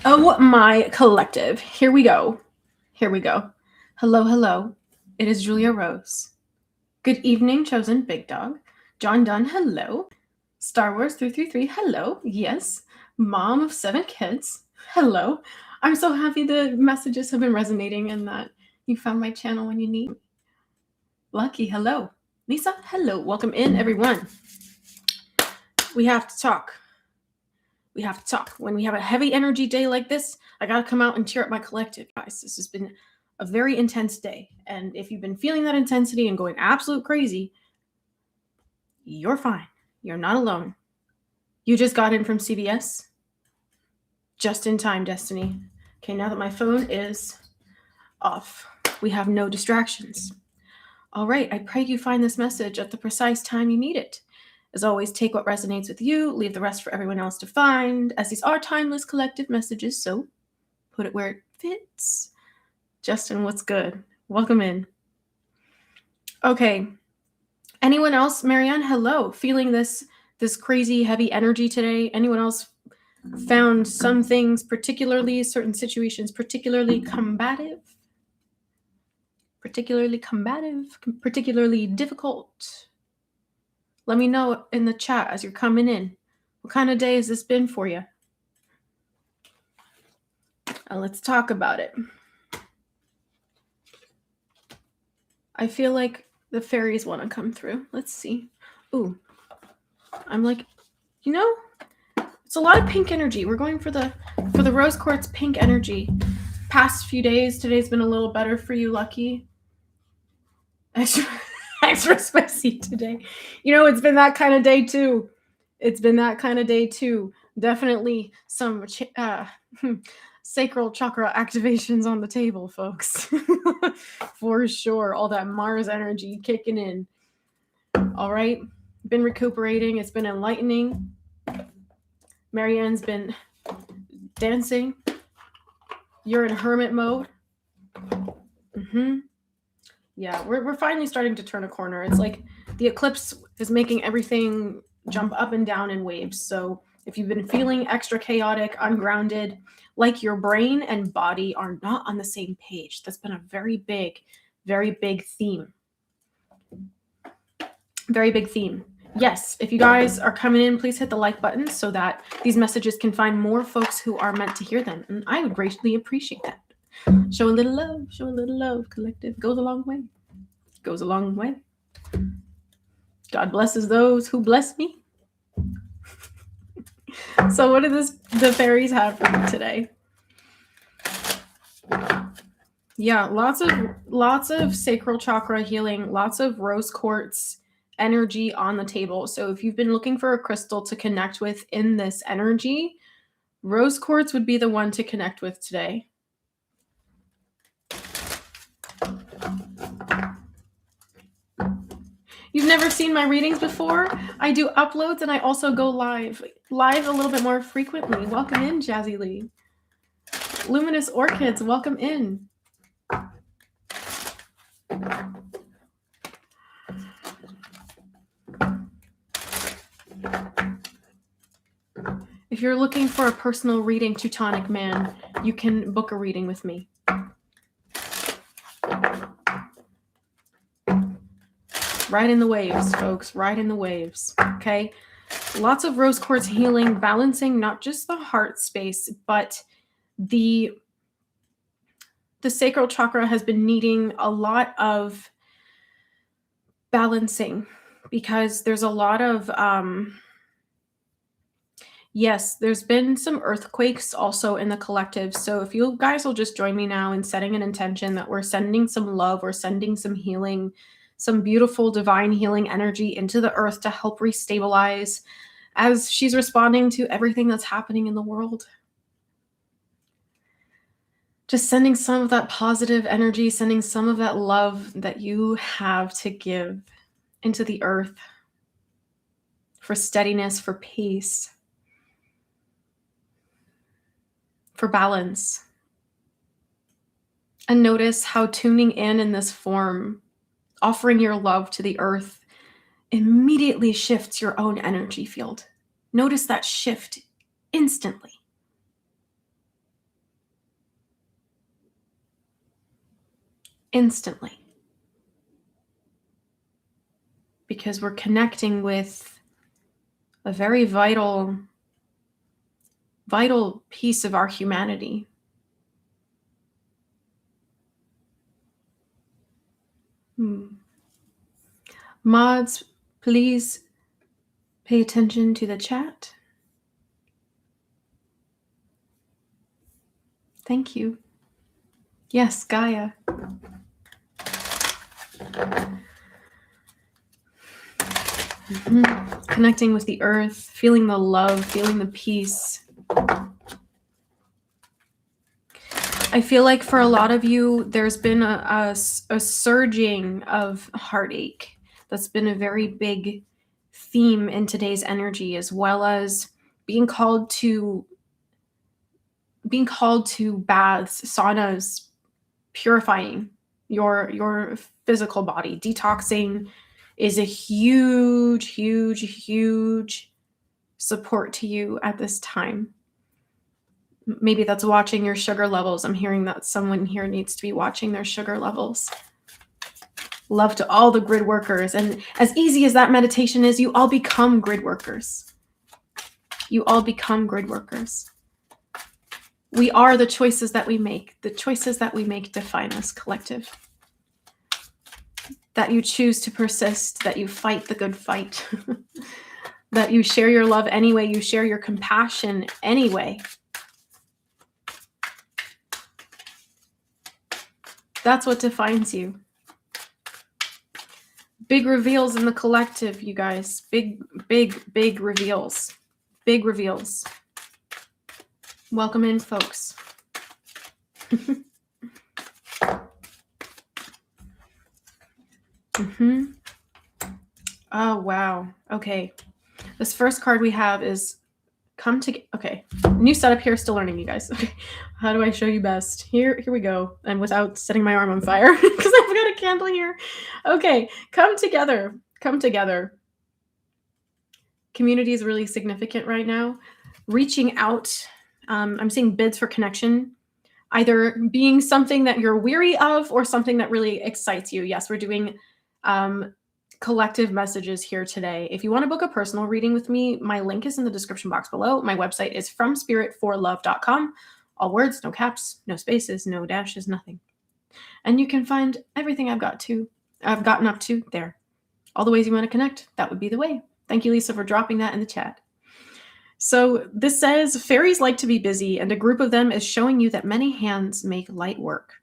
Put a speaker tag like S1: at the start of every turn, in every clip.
S1: Oh, my collective. Here we go. Here we go. Hello, hello. It is Julia Rose. Good evening, chosen big dog. John Dunn, hello. Star Wars 333, hello. Yes. Mom of 7 kids, hello. I'm so happy the messages have been resonating and that you found my channel when you need me. Lucky, hello. Lisa, hello. Welcome in, everyone. We have to talk. We have to talk. When we have a heavy energy day like this, I got to come out and cheer up my collective, guys. This has been a very intense day. And if you've been feeling that intensity and going absolute crazy, you're fine. You're not alone. You just got in from CVS. Just in time, Destiny. Okay, now that my phone is off, we have no distractions. All right, I pray you find this message at the precise time you need it. As always, take what resonates with you, leave the rest for everyone else to find, as these are timeless collective messages, so put it where it fits. Justin, what's good? Welcome in. Okay. Anyone else? Marianne, hello. Feeling this crazy heavy energy today? Anyone else found some things particularly, certain situations particularly combative? Particularly difficult? Let me know in the chat as you're coming in. What kind of day has this been for you? Let's talk about it. I feel like the fairies want to come through. Let's see. Ooh. I'm like, it's a lot of pink energy. We're going for the rose quartz pink energy. Past few days, today's been a little better for you, Lucky. Extra spicy today. It's been that kind of day too. Definitely some sacral chakra activations on the table, folks. For sure. All that Mars energy kicking in. All right. Been recuperating. It's been enlightening. Marianne's been dancing. You're in hermit mode. Yeah, we're finally starting to turn a corner. It's like the eclipse is making everything jump up and down in waves. So if you've been feeling extra chaotic, ungrounded, like your brain and body are not on the same page, that's been a very big theme. Very big theme. Yes, if you guys are coming in, please hit the like button so that these messages can find more folks who are meant to hear them. And I would greatly appreciate that. Show a little love, collective. Goes a long way. Goes a long way. God blesses those who bless me. So what do the fairies have for me today? Yeah, lots of sacral chakra healing, lots of rose quartz energy on the table. So if you've been looking for a crystal to connect with in this energy, rose quartz would be the one to connect with today. You've never seen my readings before? I do uploads and I also go live a little bit more frequently. Welcome in, Jazzy Lee. Luminous Orchids, welcome in. If you're looking for a personal reading, Teutonic Man, you can book a reading with me. Ride in the waves, folks. Ride in the waves. Okay? Lots of rose quartz healing, balancing not just the heart space, but the sacral chakra has been needing a lot of balancing because there's a lot of yes, there's been some earthquakes also in the collective. So if you guys will just join me now in setting an intention that we're sending some love, we're sending some healing, some beautiful divine healing energy into the earth to help restabilize as she's responding to everything that's happening in the world. Just sending some of that positive energy, sending some of that love that you have to give into the earth for steadiness, for peace, for balance. And notice how tuning in this form, offering your love to the earth, immediately shifts your own energy field. Notice that shift instantly. instantly. Because we're connecting with a very vital piece of our humanity. Mods, please pay attention to the chat. Thank you. Yes, Gaia. Connecting with the earth, feeling the love, feeling the peace. I feel like for a lot of you, there's been a surging of heartache. That's been a very big theme in today's energy, as well as being called to baths, saunas, purifying your physical body. Detoxing is a huge support to you at this time. Maybe that's watching your sugar levels. I'm hearing that someone here needs to be watching their sugar levels. Love to all the grid workers. And as easy as that meditation is, you all become grid workers. You all become grid workers. We are the choices that we make. The choices that we make define us, collective. That you choose to persist, that you fight the good fight, that you share your love anyway, you share your compassion anyway. That's what defines you. Big reveals in the collective, you guys. Big reveals. Big reveals. Welcome in, folks. Oh, wow. Okay. This first card we have is come to. Okay. New setup here. Still learning, you guys. Okay. How do I show you best? Here we go. And without setting my arm on fire, because I've got a candle here. Okay. Come together. Come together. Community is really significant right now. Reaching out. I'm seeing bids for connection. Either being something that you're weary of or something that really excites you. Yes, we're doing collective messages here today. If you want to book a personal reading with me, my link is in the description box below. My website is fromspiritforlove.com. All words, no caps, no spaces, no dashes, nothing. And you can find everything I've gotten up to there. All the ways you want to connect, that would be the way. Thank you, Lisa, for dropping that in the chat. So this says, fairies like to be busy, and a group of them is showing you that many hands make light work.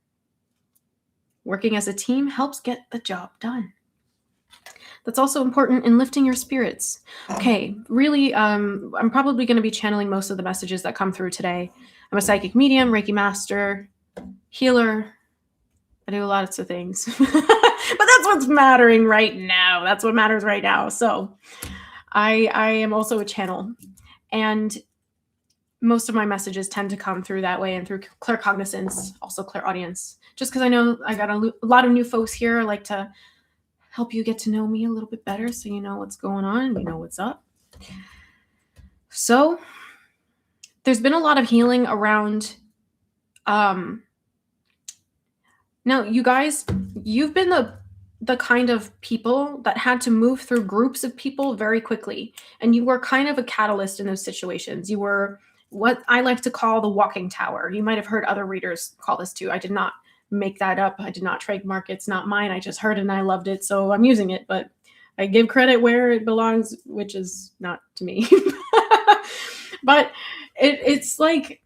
S1: Working as a team helps get the job done. That's also important in lifting your spirits. Okay, really, I'm probably going to be channeling most of the messages that come through today. I'm a psychic medium, Reiki master, healer. I do lots of things. But that's what's mattering right now. That's what matters right now. So I am also a channel. And most of my messages tend to come through that way and through claircognizance, also clairaudience. Just because I know I got a lot of new folks here, I like to help you get to know me a little bit better so you know what's going on and you know what's up. So there's been a lot of healing around. Now, you guys, you've been the kind of people that had to move through groups of people very quickly. And you were kind of a catalyst in those situations. You were what I like to call the walking tower. You might have heard other readers call this too. I did not make that up. I did not trademark it. It's not mine. I just heard it and I loved it, so I'm using it. But I give credit where it belongs, which is not to me. But it's like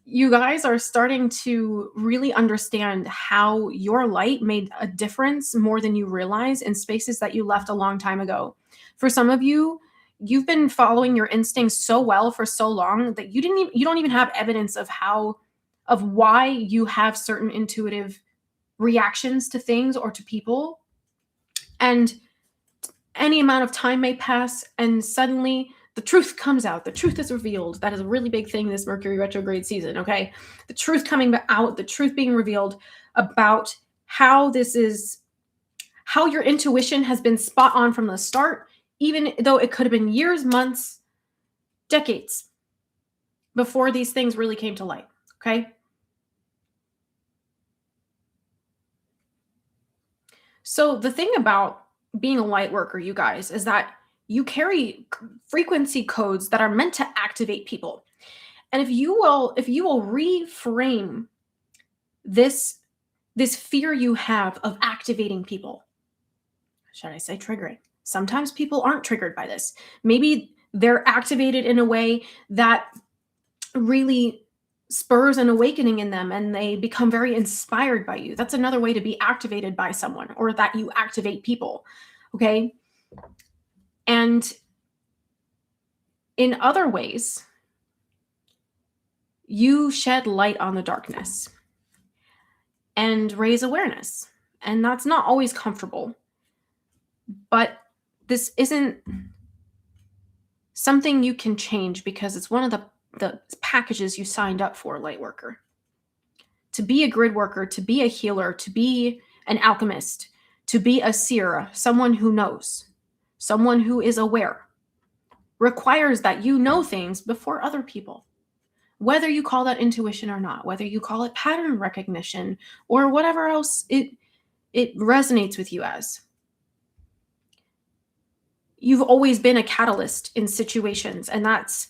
S1: you guys are starting to really understand how your light made a difference more than you realize in spaces that you left a long time ago. For some of you, you've been following your instincts so well for so long that you don't even have evidence of why you have certain intuitive reactions to things or to people. And any amount of time may pass and suddenly the truth comes out. The truth is revealed. That is a really big thing this Mercury retrograde season, okay? The truth coming out, the truth being revealed about how your intuition has been spot on from the start, even though it could have been years, months, decades before these things really came to light, okay? So the thing about being a light worker, you guys, is that you carry frequency codes that are meant to activate people. And if you will reframe this fear you have of activating people, should I say triggering? Sometimes people aren't triggered by this. Maybe they're activated in a way that really spurs an awakening in them and they become very inspired by you. That's another way to be activated by someone, or that you activate people. Okay. And in other ways, you shed light on the darkness and raise awareness. And that's not always comfortable. But this isn't something you can change because it's one of the packages you signed up for, light worker. To be a grid worker, to be a healer, to be an alchemist, to be a seer, someone who knows, someone who is aware, requires that you know things before other people. Whether you call that intuition or not, whether you call it pattern recognition or whatever else it resonates with you as. You've always been a catalyst in situations, and that's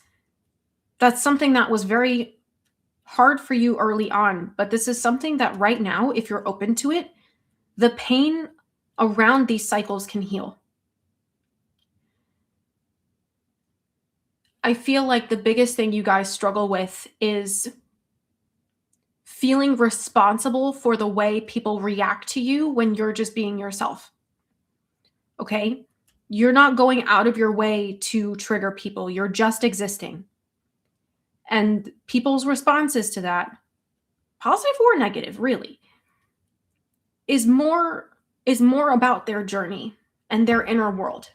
S1: something that was very hard for you early on, but this is something that right now, if you're open to it, the pain around these cycles can heal. I feel like the biggest thing you guys struggle with is feeling responsible for the way people react to you when you're just being yourself. Okay? You're not going out of your way to trigger people. You're just existing. And people's responses to that, positive or negative, really, is more about their journey and their inner world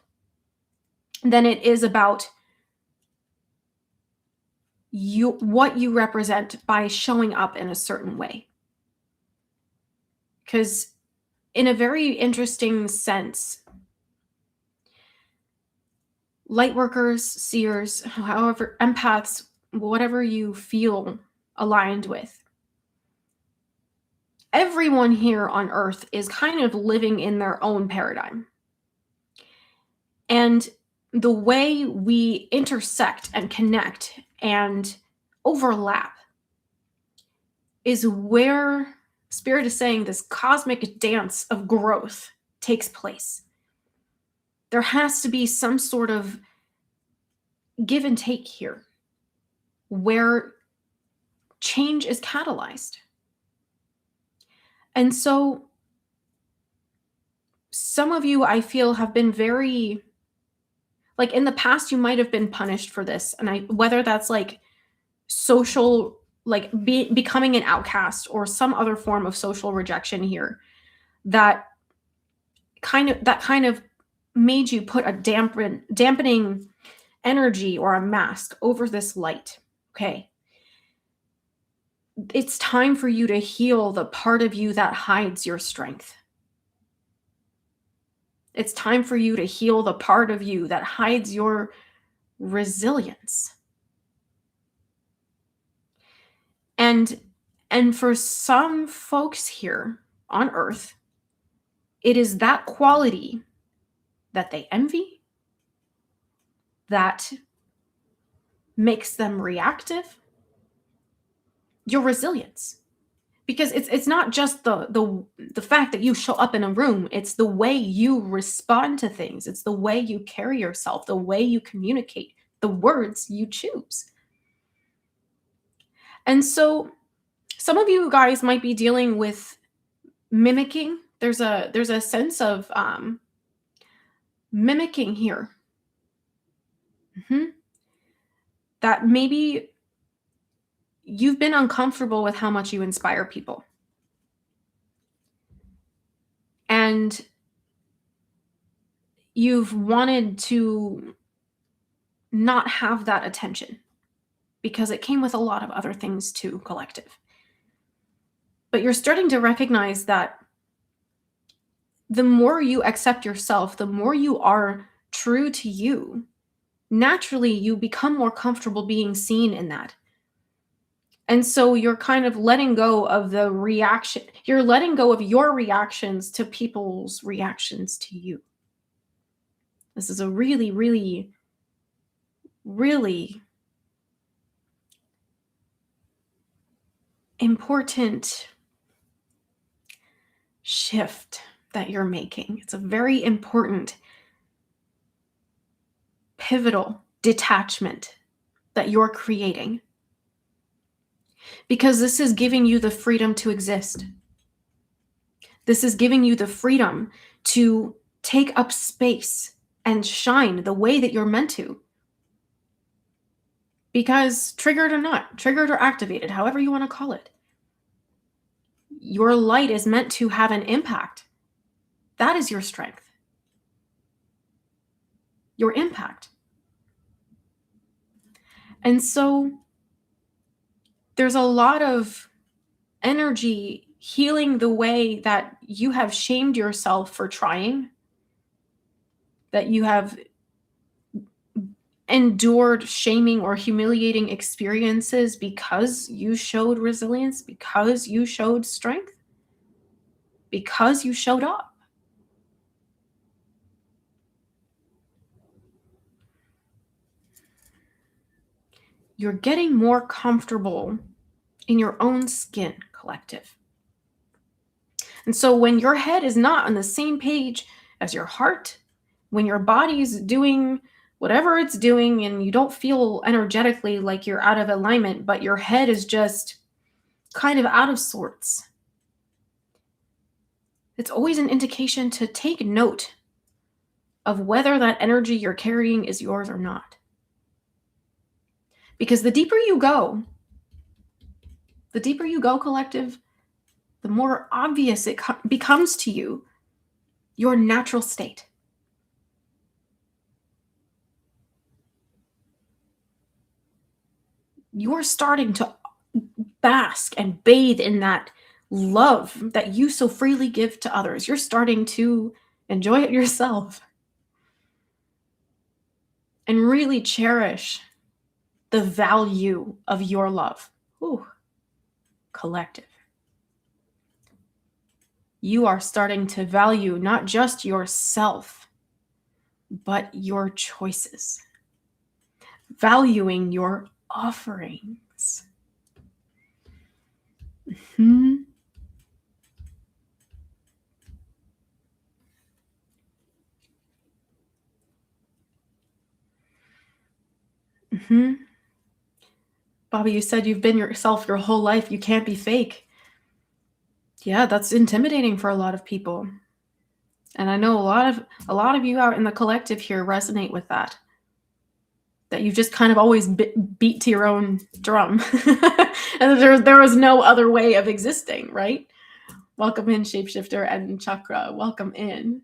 S1: than it is about what you represent by showing up in a certain way. Because in a very interesting sense, light workers, seers, however, empaths, whatever you feel aligned with, everyone here on Earth is kind of living in their own paradigm. And the way we intersect and connect and overlap is where Spirit is saying this cosmic dance of growth takes place. There has to be some sort of give and take here where change is catalyzed. And so some of you, I feel, have been very, like in the past, you might have been punished for this. And whether that's like social, like becoming an outcast or some other form of social rejection here, that kind of made you put a dampening energy or a mask over this light. Okay. It's time for you to heal the part of you that hides your strength. It's time for you to heal the part of you that hides your resilience. And for some folks here on Earth, it is that quality that they envy, that makes them reactive, your resilience. Because it's not just the fact that you show up in a room, it's the way you respond to things, it's the way you carry yourself, the way you communicate, the words you choose. And so some of you guys might be dealing with mimicking. There's a sense of mimicking here. That maybe you've been uncomfortable with how much you inspire people. And you've wanted to not have that attention because it came with a lot of other things too, collective. But you're starting to recognize that the more you accept yourself, the more you are true to you, naturally you become more comfortable being seen in that. And so you're kind of letting go of the reaction. You're letting go of your reactions to people's reactions to you. This is a really, really, really important shift that you're making. It's a very important, pivotal detachment that you're creating, because this is giving you the freedom to exist. This is giving you the freedom to take up space and shine the way that you're meant to. Because triggered or not, triggered or activated, however you want to call it, your light is meant to have an impact. That is your strength. Your impact. And so there's a lot of energy healing the way that you have shamed yourself for trying, that you have endured shaming or humiliating experiences because you showed resilience, because you showed strength, because you showed up. You're getting more comfortable in your own skin, collective. And so when your head is not on the same page as your heart, when your body's doing whatever it's doing and you don't feel energetically like you're out of alignment, but your head is just kind of out of sorts, it's always an indication to take note of whether that energy you're carrying is yours or not. Because the deeper you go, collective, the more obvious it becomes to you your natural state. You're starting to bask and bathe in that love that you so freely give to others. You're starting to enjoy it yourself and really cherish the value of your love. Ooh, collective. You are starting to value not just yourself, but your choices, valuing your offerings. Mm-hmm. Mm-hmm. Bobby, you said you've been yourself your whole life. You can't be fake. Yeah, that's intimidating for a lot of people. And I know a lot of you out in the collective here resonate with that. That you've just kind of always beat to your own drum. And there was no other way of existing, right? Welcome in, Shapeshifter and Chakra. Welcome in.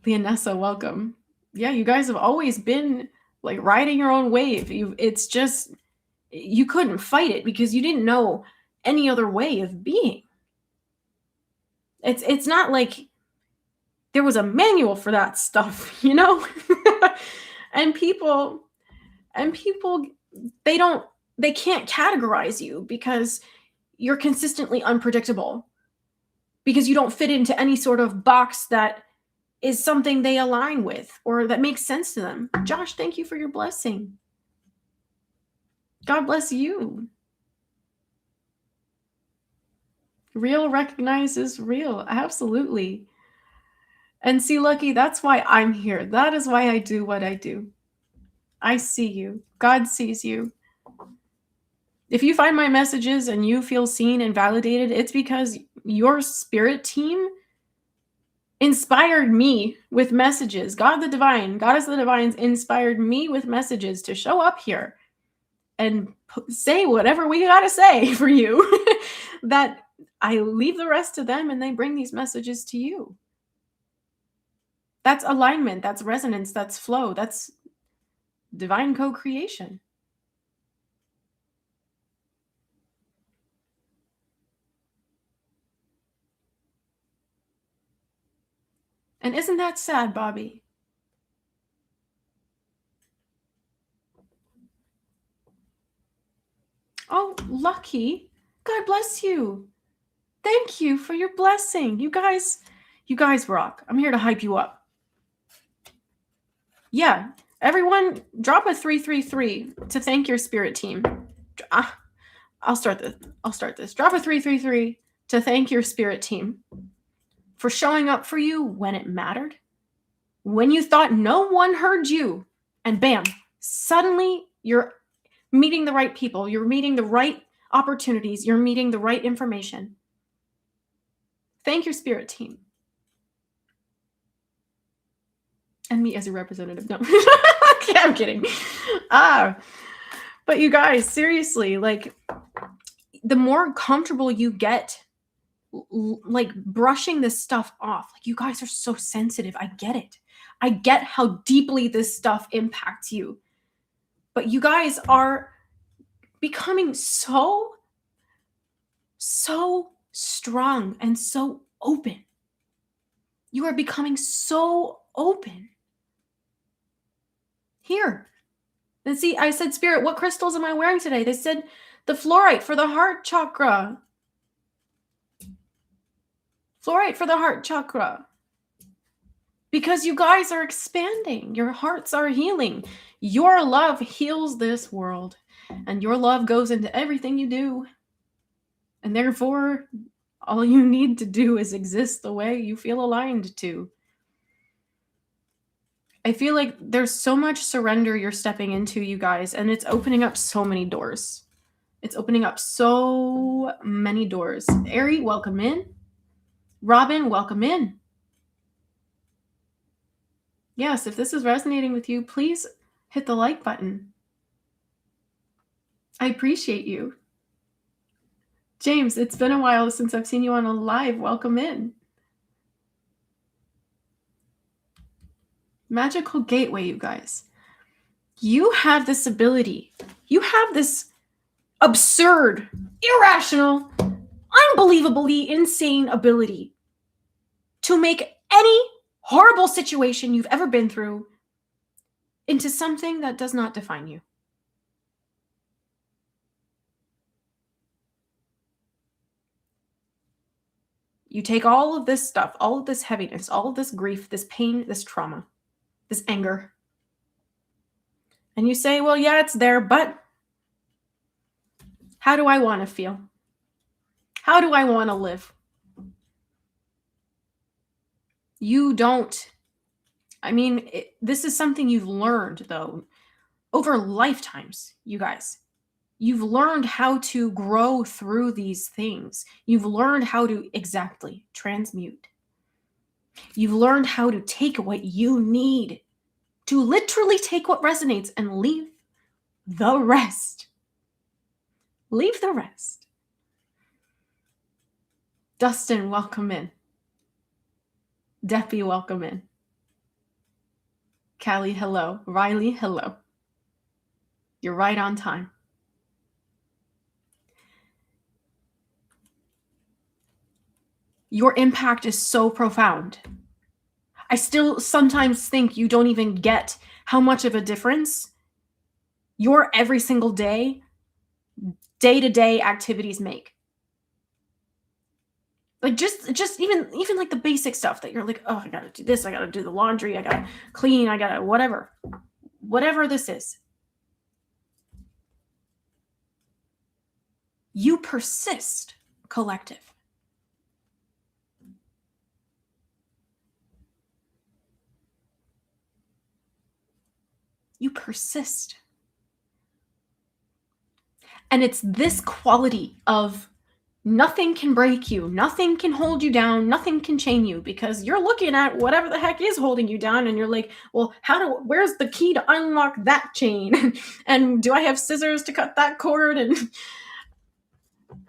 S1: Leonessa, welcome. Yeah, you guys have always been like riding your own wave. It's just, you couldn't fight it because you didn't know any other way of being. It's not like there was a manual for that stuff, you know? and people they can't categorize you because you're consistently unpredictable, because you don't fit into any sort of box that is something they align with or that makes sense to them. Josh, thank you for your blessing. God bless you. Real recognizes real. Absolutely. And see, Lucky, that's why I'm here. That is why I do what I do. I see you. God sees you. If you find my messages and you feel seen and validated, it's because your spirit team inspired me with messages. God the Divine, Goddess the Divines inspired me with messages to show up here and say whatever we got to say for you. That I leave the rest to them and they bring these messages to you. That's alignment, that's resonance, that's flow, that's divine co-creation. And isn't that sad, Bobby? Oh, lucky. God bless you. Thank you for your blessing. You guys rock. I'm here to hype you up. Yeah, everyone drop a 333 to thank your spirit team. I'll start this. Drop a 333 to thank your spirit team for showing up for you when it mattered, when you thought no one heard you, and bam, suddenly you're meeting the right people, you're meeting the right opportunities, you're meeting the right information. Thank your spirit team. And me as a representative. No. Okay, I'm kidding. But you guys, seriously, like, the more comfortable you get, like, brushing this stuff off, like, you guys are so sensitive. I get it. I get how deeply this stuff impacts you. But you guys are becoming so strong and so open. You are becoming so open. Here. And see, I said, Spirit, what crystals am I wearing today? They said the fluorite for the heart chakra. Fluorite for the heart chakra. Because you guys are expanding. Your hearts are healing. Your love heals this world. And your love goes into everything you do. And therefore, all you need to do is exist the way you feel aligned to. I feel like there's so much surrender you're stepping into, you guys, and it's opening up so many doors. It's opening up so many doors. Ari, welcome in. Robin, welcome in. Yes, if this is resonating with you, please hit the like button. I appreciate you. James, it's been a while since I've seen you on a live. Welcome in. Magical gateway, you guys. You have this ability. You have this absurd, irrational, unbelievably insane ability to make any horrible situation you've ever been through into something that does not define you. You take all of this stuff, all of this heaviness, all of this grief, this pain, this trauma, this anger, and you say, well, yeah, it's there, but how do I want to feel? How do I want to live? You don't. I mean, this is something you've learned, though, over lifetimes, you guys. You've learned how to grow through these things. You've learned how to exactly transmute. You've learned how to take what you need, to literally take what resonates and leave the rest. Leave the rest. Dustin, welcome in. Deppy, welcome in. Callie, hello. Riley, hello. You're right on time. Your impact is so profound. I still sometimes think you don't even get how much of a difference your every single day-to-day activities make. Like just even like the basic stuff that you're like, oh, I gotta do this, I gotta do the laundry, I gotta clean, I gotta whatever this is. You persist, collective. You persist. And it's this quality of nothing can break you, nothing can hold you down, nothing can chain you, because you're looking at whatever the heck is holding you down and you're like, well, where's the key to unlock that chain? And do I have scissors to cut that cord? And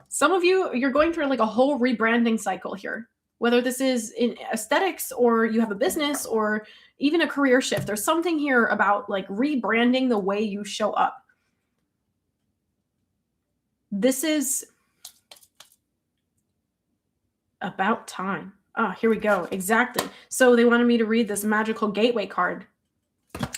S1: some of you're going through like a whole rebranding cycle here, whether this is in aesthetics or you have a business or even a career shift. There's something here about like rebranding the way you show up. This is about time. Oh, here we go. Exactly. So they wanted me to read this magical gateway card.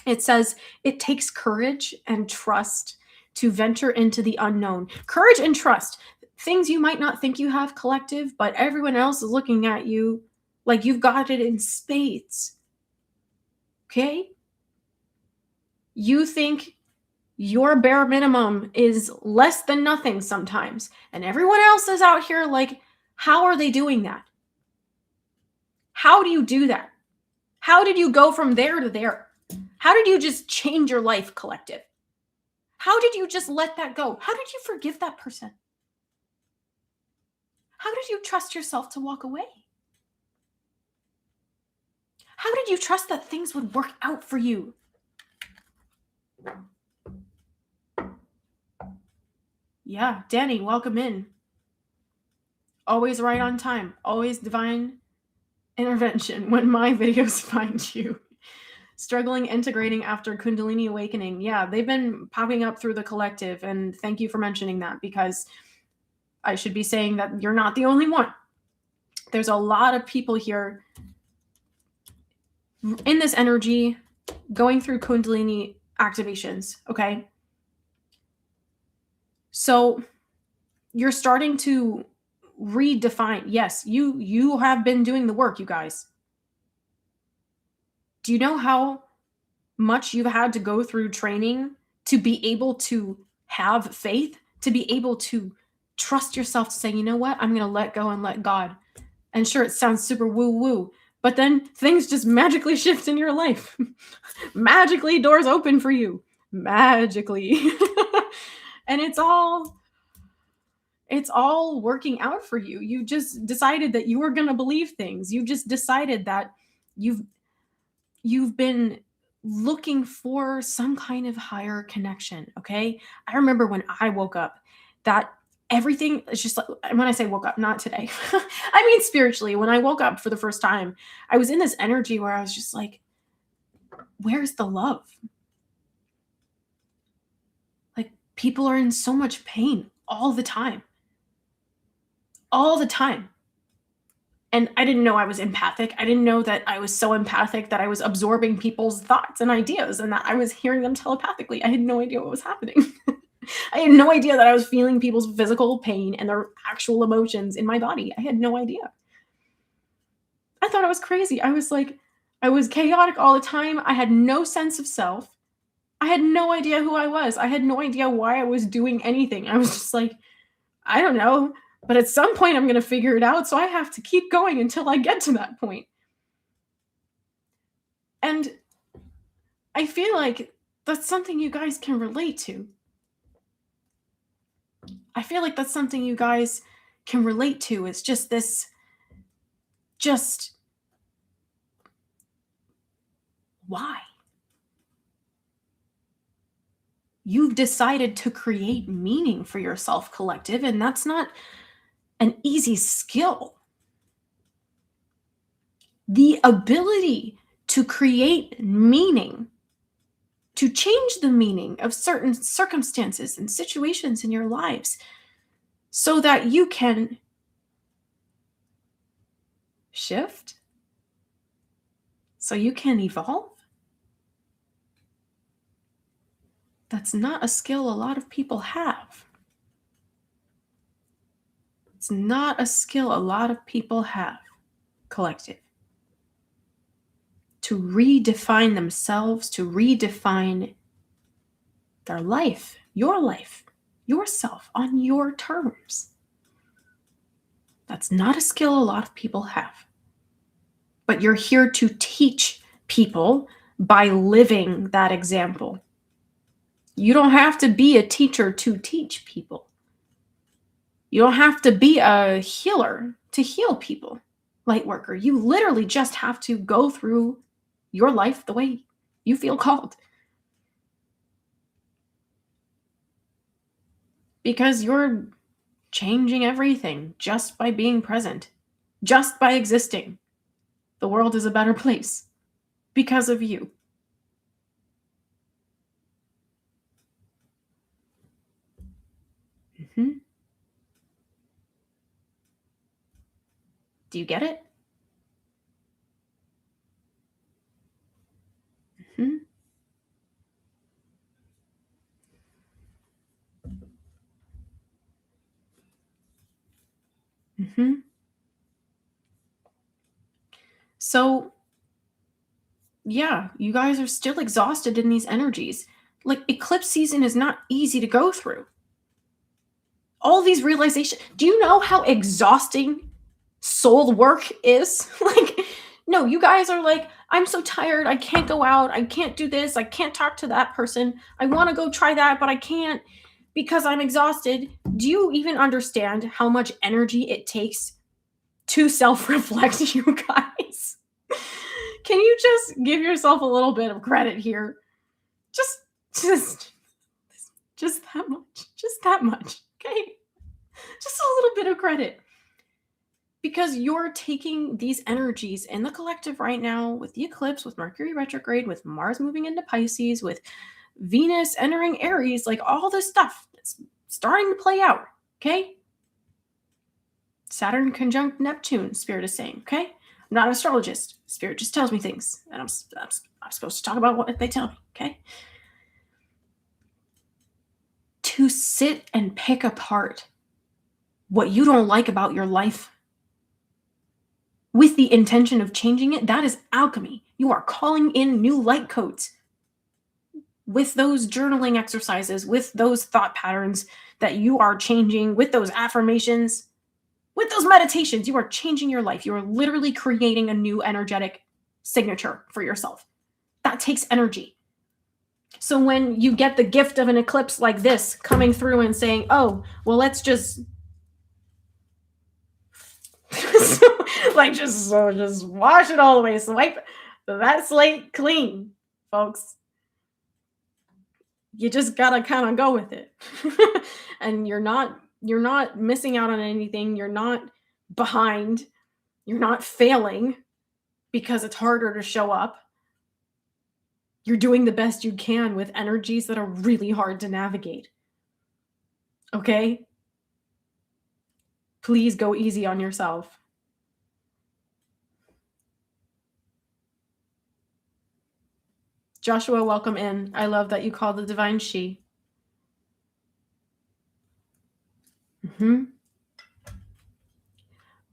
S1: It says, it takes courage and trust to venture into the unknown. Courage and trust. Things you might not think you have, collective, but everyone else is looking at you like you've got it in spades. Okay? You think your bare minimum is less than nothing sometimes, and everyone else is out here like, how are they doing that? How do you do that? How did you go from there to there? How did you just change your life, collective? How did you just let that go? How did you forgive that person? How did you trust yourself to walk away? How did you trust that things would work out for you? Yeah, Danny, welcome in. Always right on time. Always divine intervention when my videos find you. Struggling integrating after Kundalini awakening. Yeah, they've been popping up through the collective, and thank you for mentioning that, because I should be saying that you're not the only one. There's a lot of people here in this energy going through Kundalini activations, okay? So you're starting to redefine. Yes, you have been doing the work, you guys. Do you know how much you've had to go through training to be able to have faith, to be able to trust yourself to say, you know what, I'm going to let go and let God. And sure, it sounds super woo-woo, but then things just magically shift in your life. Magically, doors open for you. Magically. And it's all working out for you. You just decided that you were going to believe things. You just decided that you've been looking for some kind of higher connection, okay? I remember when I woke up that everything is just like, when I say woke up, not today. I mean spiritually, when I woke up for the first time, I was in this energy where I was just like, where's the love? Like, people are in so much pain all the time. All the time. And I didn't know I was empathic. I didn't know that I was so empathic that I was absorbing people's thoughts and ideas and that I was hearing them telepathically. I had no idea what was happening. I had no idea that I was feeling people's physical pain and their actual emotions in my body. I had no idea. I thought I was crazy. I was like, I was chaotic all the time. I had no sense of self. I had no idea who I was. I had no idea why I was doing anything. I was just like, I don't know. But at some point, I'm going to figure it out. So I have to keep going until I get to that point. And I feel like that's something you guys can relate to. I feel like that's something you guys can relate to. It's just this, just why? You've decided to create meaning for yourself, collective, and that's not an easy skill. The ability to create meaning, to change the meaning of certain circumstances and situations in your lives so that you can shift, so you can evolve. That's not a skill a lot of people have. It's not a skill a lot of people have, collective. To redefine themselves, to redefine their life, yourself on your terms. That's not a skill a lot of people have. But you're here to teach people by living that example. You don't have to be a teacher to teach people. You don't have to be a healer to heal people, light worker. You literally just have to go through your life the way you feel called. Because you're changing everything just by being present, just by existing. The world is a better place because of you. Mm-hmm. Do you get it? Mm-hmm. So, yeah, you guys are still exhausted in these energies. Like, eclipse season is not easy to go through. All these realizations. Do you know how exhausting soul work is? Like, no, you guys are like, I'm so tired. I can't go out. I can't do this. I can't talk to that person. I want to go try that, but I can't because I'm exhausted. Do you even understand how much energy it takes to self-reflect, you guys? Can you just give yourself a little bit of credit here? Just that much. Just that much. Okay? Just a little bit of credit. Because you're taking these energies in the collective right now with the eclipse, with Mercury retrograde, with Mars moving into Pisces, with Venus entering Aries, like all this stuff. It's starting to play out. Okay? Saturn conjunct Neptune, Spirit is saying. Okay? I'm not an astrologist. Spirit just tells me things. And I'm supposed to talk about what they tell me. Okay? To sit and pick apart what you don't like about your life with the intention of changing it, that is alchemy. You are calling in new light codes with those journaling exercises, with those thought patterns that you are changing, with those affirmations, with those meditations. You are changing your life. You are literally creating a new energetic signature for yourself. That takes energy. So when you get the gift of an eclipse like this coming through and saying, oh, well, let's just just wash it all away, swipe that slate clean, folks. You just gotta kind of go with it. And you're not missing out on anything. You're not behind. You're not failing because it's harder to show up. You're doing the best you can with energies that are really hard to navigate. Okay? Please go easy on yourself. Joshua, welcome in. I love that you call the divine she.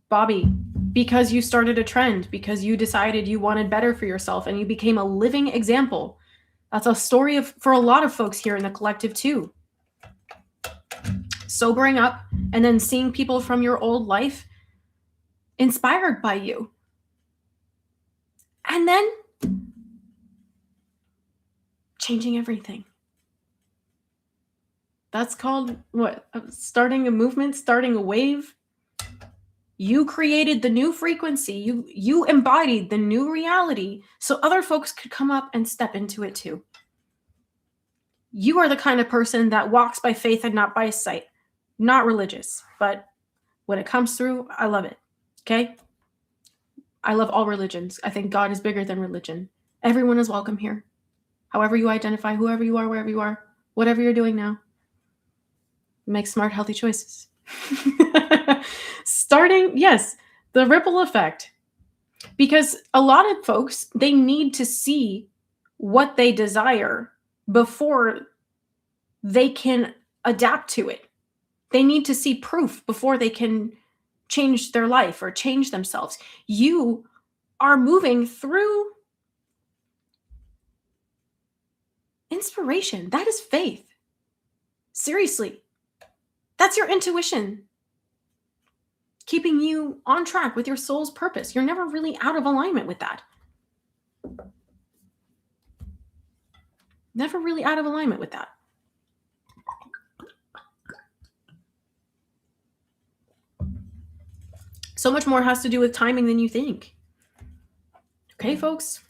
S1: Bobby, because you started a trend, because you decided you wanted better for yourself and you became a living example. That's a story for a lot of folks here in the collective too. Sobering up and then seeing people from your old life inspired by you. And then changing everything. That's called what? Starting a movement, starting a wave. You created the new frequency. You embodied the new reality so other folks could come up and step into it too. You are the kind of person that walks by faith and not by sight. Not religious, but when it comes through, I love it. Okay? I love all religions. I think God is bigger than religion. Everyone is welcome here. However you identify, whoever you are, wherever you are, whatever you're doing now. Make smart, healthy choices. Starting, yes, the ripple effect. Because a lot of folks, they need to see what they desire before they can adapt to it. They need to see proof before they can change their life or change themselves. You are moving through inspiration. That is faith. Seriously. That's your intuition. Keeping you on track with your soul's purpose. You're never really out of alignment with that. Never really out of alignment with that. So much more has to do with timing than you think. Okay, folks?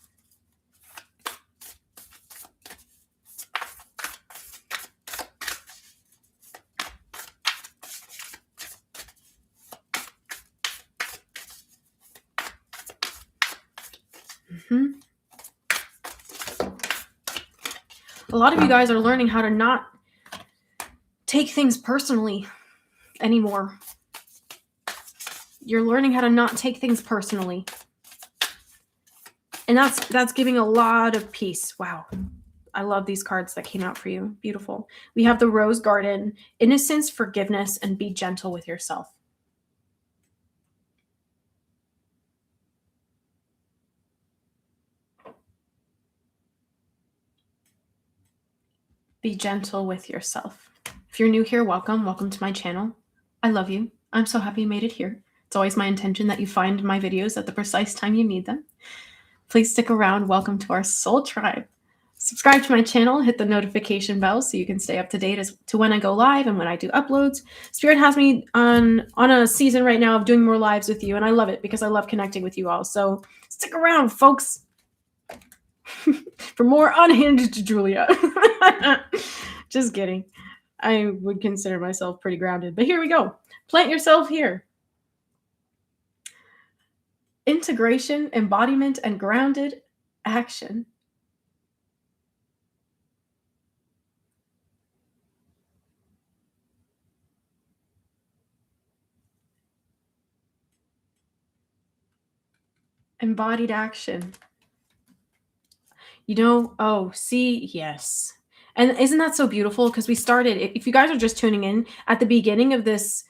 S1: A lot of you guys are learning how to not take things personally anymore. You're learning how to not take things personally. And that's giving a lot of peace. Wow. I love these cards that came out for you. Beautiful. We have the Rose Garden, innocence, forgiveness, and be gentle with yourself. Be gentle with yourself. If you're new here, welcome. Welcome to my channel. I love you. I'm so happy you made it here. It's always my intention that you find my videos at the precise time you need them. Please stick around. Welcome to our soul tribe. Subscribe to my channel, hit the notification bell so you can stay up to date as to when I go live and when I do uploads. Spirit has me on a season right now of doing more lives with you, and I love it because I love connecting with you all. So stick around, folks, for more unhinged Julia. Just kidding. I would consider myself pretty grounded, but here we go. Plant yourself here. Integration, embodiment, and grounded action. Embodied action. Yes. And isn't that so beautiful? Because we started, if you guys are just tuning in, at the beginning of this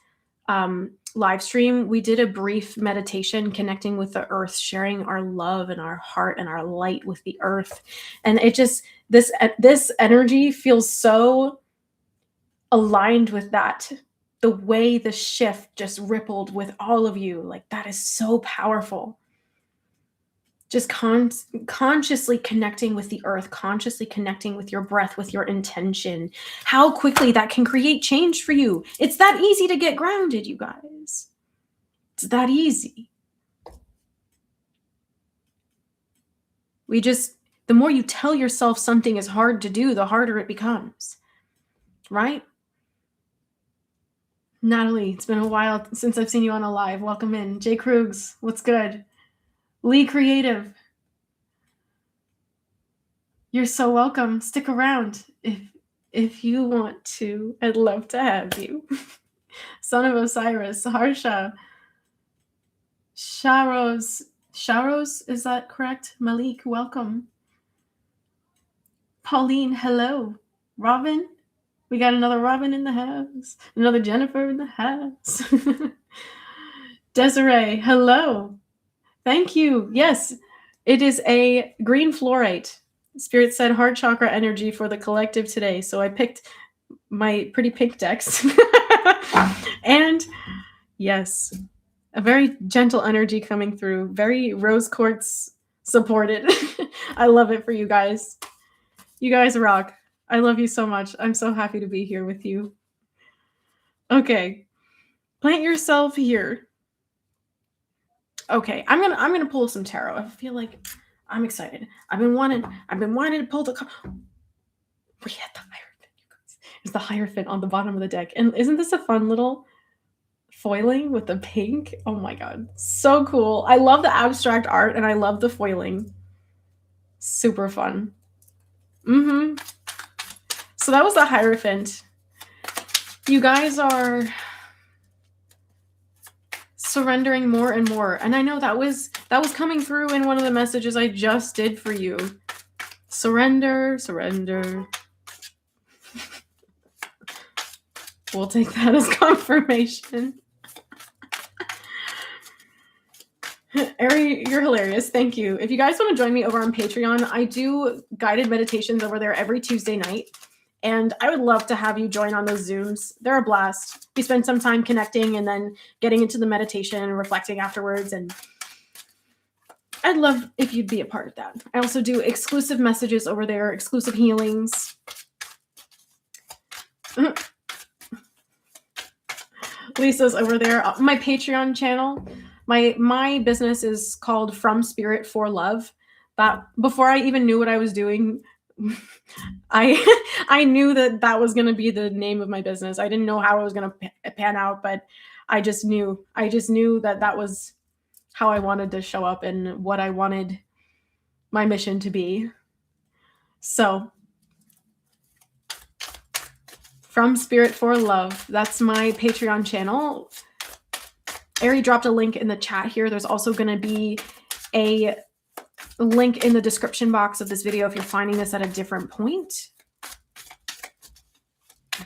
S1: live stream, we did a brief meditation connecting with the earth, sharing our love and our heart and our light with the earth. And it just, this energy feels so aligned with that. The way the shift just rippled with all of you, like that is so powerful. Just consciously connecting with the earth, consciously connecting with your breath, with your intention, how quickly that can create change for you. It's that easy to get grounded, you guys. It's that easy. The more you tell yourself something is hard to do, the harder it becomes, right? Natalie, it's been a while since I've seen you on a live. Welcome in. Jay Krugs, what's good? Lee Creative, you're so welcome. Stick around if you want to. I'd love to have you. Son of Osiris, Harsha, Sharos, is that correct? Malik, welcome. Pauline, hello. Robin, we got another Robin in the house. Another Jennifer in the house. Desiree, hello. Thank you. Yes, it is a green fluorite. Spirit said heart chakra energy for the collective today. So I picked my pretty pink decks. And yes, a very gentle energy coming through. Very rose quartz supported. I love it for you guys. You guys rock. I love you so much. I'm so happy to be here with you. Okay. Plant yourself here. Okay, I'm gonna pull some tarot. I feel like I'm excited. I've been wanting to pull the. We had the Hierophant, you guys. There's the Hierophant on the bottom of the deck, and isn't this a fun little foiling with the pink? Oh my god, so cool! I love the abstract art, and I love the foiling. Super fun. So that was the Hierophant. You guys are surrendering more and more, and I know that was coming through in one of the messages I just did for you. Surrender. We'll take that as confirmation. Ari, you're hilarious. Thank you. If you guys want to join me over on Patreon, I do guided meditations over there every Tuesday night. And I would love to have you join on those Zooms. They're a blast. We spend some time connecting and then getting into the meditation and reflecting afterwards. And I'd love if you'd be a part of that. I also do exclusive messages over there, exclusive healings. Lisa's over there. My Patreon channel, my business is called From Spirit for Love. But before I even knew what I was doing, I knew that was going to be the name of my business. I didn't know how it was going to pan out, but I just knew that was how I wanted to show up and what I wanted my mission to be. So, From Spirit for Love, that's my Patreon channel. Ari dropped a link in the chat here. There's also going to be a link in the description box of this video if you're finding this at a different point.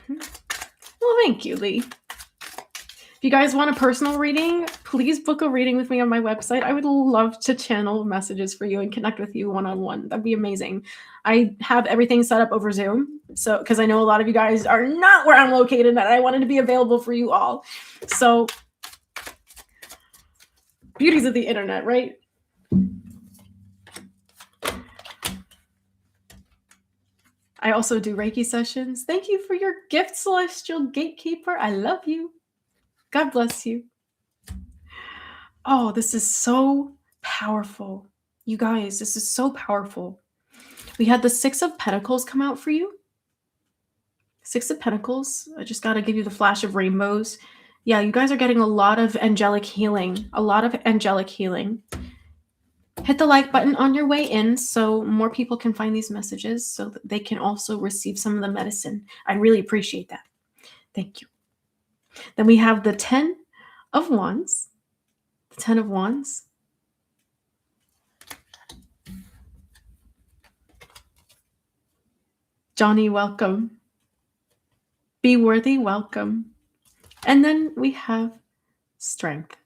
S1: Well, thank you, Lee. If you guys want a personal reading, please book a reading with me on my website. I would love to channel messages for you and connect with you one-on-one. That'd be amazing. I have everything set up over Zoom. So, because I know a lot of you guys are not where I'm located, and I wanted to be available for you all. So, beauties of the internet, right? I also do Reiki sessions. Thank you for your gift, Celestial Gatekeeper. I love you. God bless you. Oh, this is so powerful. You guys, this is so powerful. We had the Six of Pentacles come out for you. Six of Pentacles. I just got to give you the flash of rainbows. Yeah, you guys are getting a lot of angelic healing. A lot of angelic healing. Hit the like button on your way in so more people can find these messages so that they can also receive some of the medicine. I really appreciate that. Thank you. Then we have the 10 of Wands. The 10 of Wands. Johnny, welcome. Be worthy, welcome. And then we have Strength.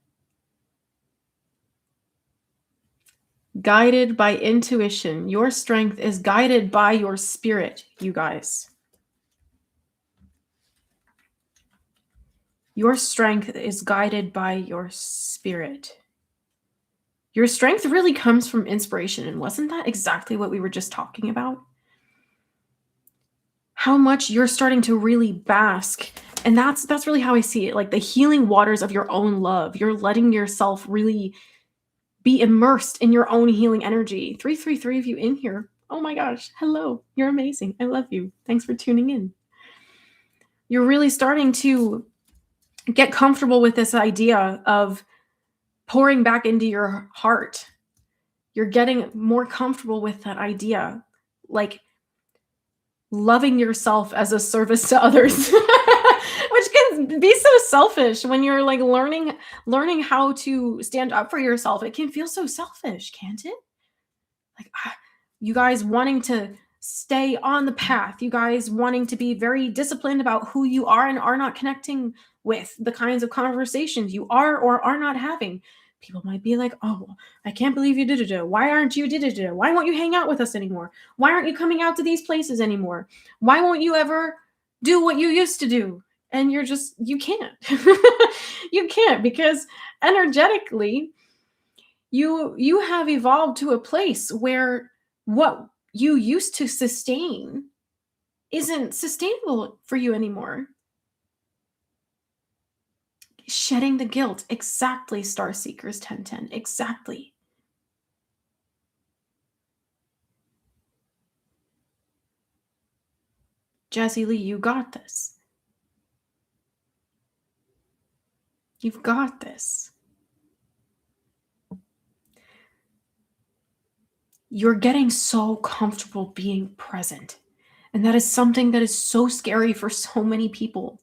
S1: Guided by intuition. Your strength is guided by your spirit, you guys. Your strength is guided by your spirit. Your strength really comes from inspiration. And wasn't that exactly what we were just talking about? How much you're starting to really bask. And that's really how I see it. Like the healing waters of your own love. You're letting yourself really be immersed in your own healing energy. 333 of you in here. Oh my gosh. Hello. You're amazing. I love you. Thanks for tuning in. You're really starting to get comfortable with this idea of pouring back into your heart. You're getting more comfortable with that idea. Like loving yourself as a service to others. Which can be so selfish when you're like learning how to stand up for yourself. It can feel so selfish, can't it? Like you guys wanting to stay on the path, you guys wanting to be very disciplined about who you are and are not connecting with the kinds of conversations you are or are not having. People might be like, oh, I can't believe you did it. Why aren't you did it? Why won't you hang out with us anymore? Why aren't you coming out to these places anymore? Why won't you ever do what you used to do? And you can't. You can't, because energetically, you have evolved to a place where what you used to sustain isn't sustainable for you anymore. Shedding the guilt. Exactly, Star Seekers 1010. Exactly. Jazzy Lee, you got this. You've got this. You're getting so comfortable being present. And that is something that is so scary for so many people.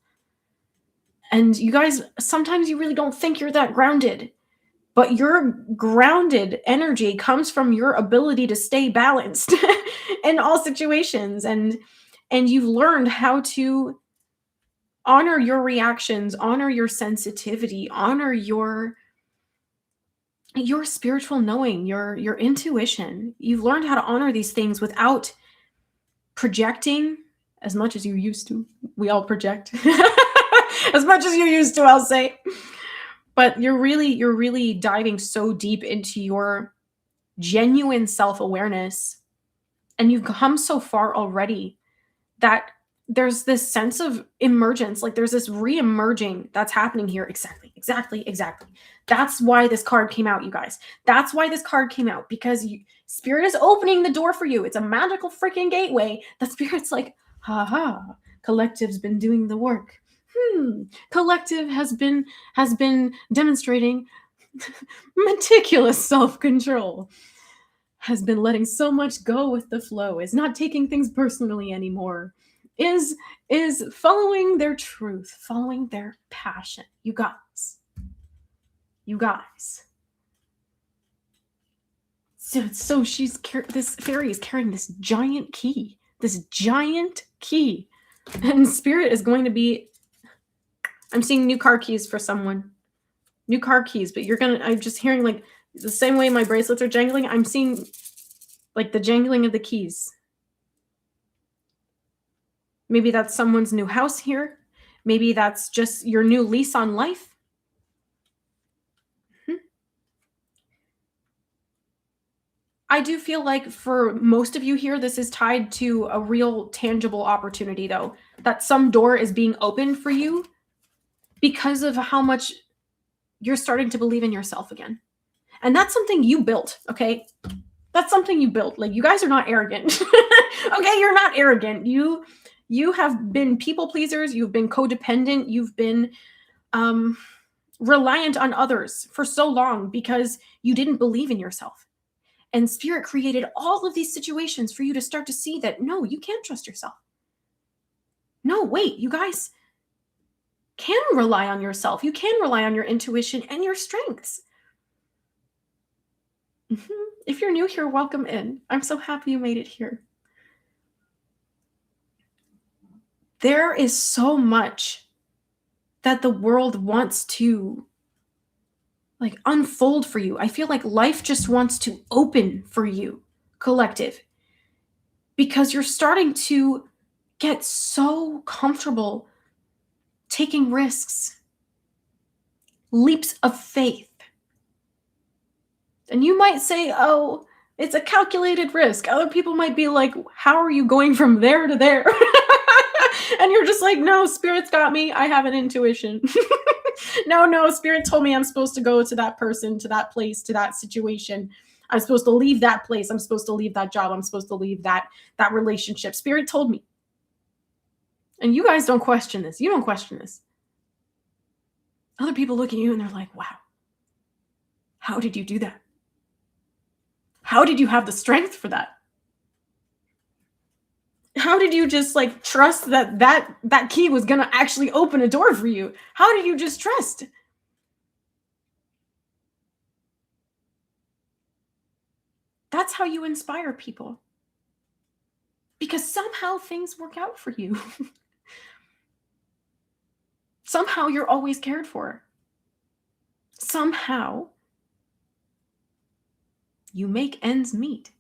S1: And you guys, sometimes you really don't think you're that grounded. But your grounded energy comes from your ability to stay balanced in all situations. And you've learned how to honor your reactions, honor your sensitivity, honor your spiritual knowing, your intuition. You've learned how to honor these things without projecting as much as you used to. We all project as much as you used to, I'll say. But you're really diving so deep into your genuine self-awareness, and you've come so far already that there's this sense of emergence, like there's this re-emerging that's happening here. Exactly. That's why this card came out, you guys. That's why this card came out, because Spirit is opening the door for you. It's a magical freaking gateway. The Spirit's like, ha, Collective's been doing the work. Collective has been demonstrating meticulous self-control, has been letting so much go with the flow, is not taking things personally anymore, is following their truth, following their passion. You guys. So this fairy is carrying this giant key, and Spirit is going to be, I'm seeing new car keys for someone. New car keys, but I'm just hearing like the same way my bracelets are jangling. I'm seeing like the jangling of the keys. Maybe that's someone's new house here. Maybe that's just your new lease on life. I do feel like for most of you here, this is tied to a real tangible opportunity, though, that some door is being opened for you because of how much you're starting to believe in yourself again. And that's something you built, okay? That's something you built. Like, you guys are not arrogant. Okay, you're not arrogant. You have been people pleasers. You've been codependent. You've been reliant on others for so long because you didn't believe in yourself. And Spirit created all of these situations for you to start to see that, no, you can't trust yourself. No, wait, you guys can rely on yourself. You can rely on your intuition and your strengths. If you're new here, welcome in. I'm so happy you made it here. There is so much that the world wants to like unfold for you. I feel like life just wants to open for you, collective, because you're starting to get so comfortable taking risks, leaps of faith. And you might say, oh, it's a calculated risk. Other people might be like, how are you going from there to there? And you're just like, no, Spirit's got me. I have an intuition. No, Spirit told me I'm supposed to go to that person, to that place, to that situation. I'm supposed to leave that place. I'm supposed to leave that job. I'm supposed to leave that relationship. Spirit told me. And you guys don't question this. You don't question this. Other people look at you and they're like, wow, how did you do that? How did you have the strength for that? How did you just like trust that key was going to actually open a door for you? How did you just trust? That's how you inspire people. Because somehow things work out for you. Somehow you're always cared for. Somehow you make ends meet.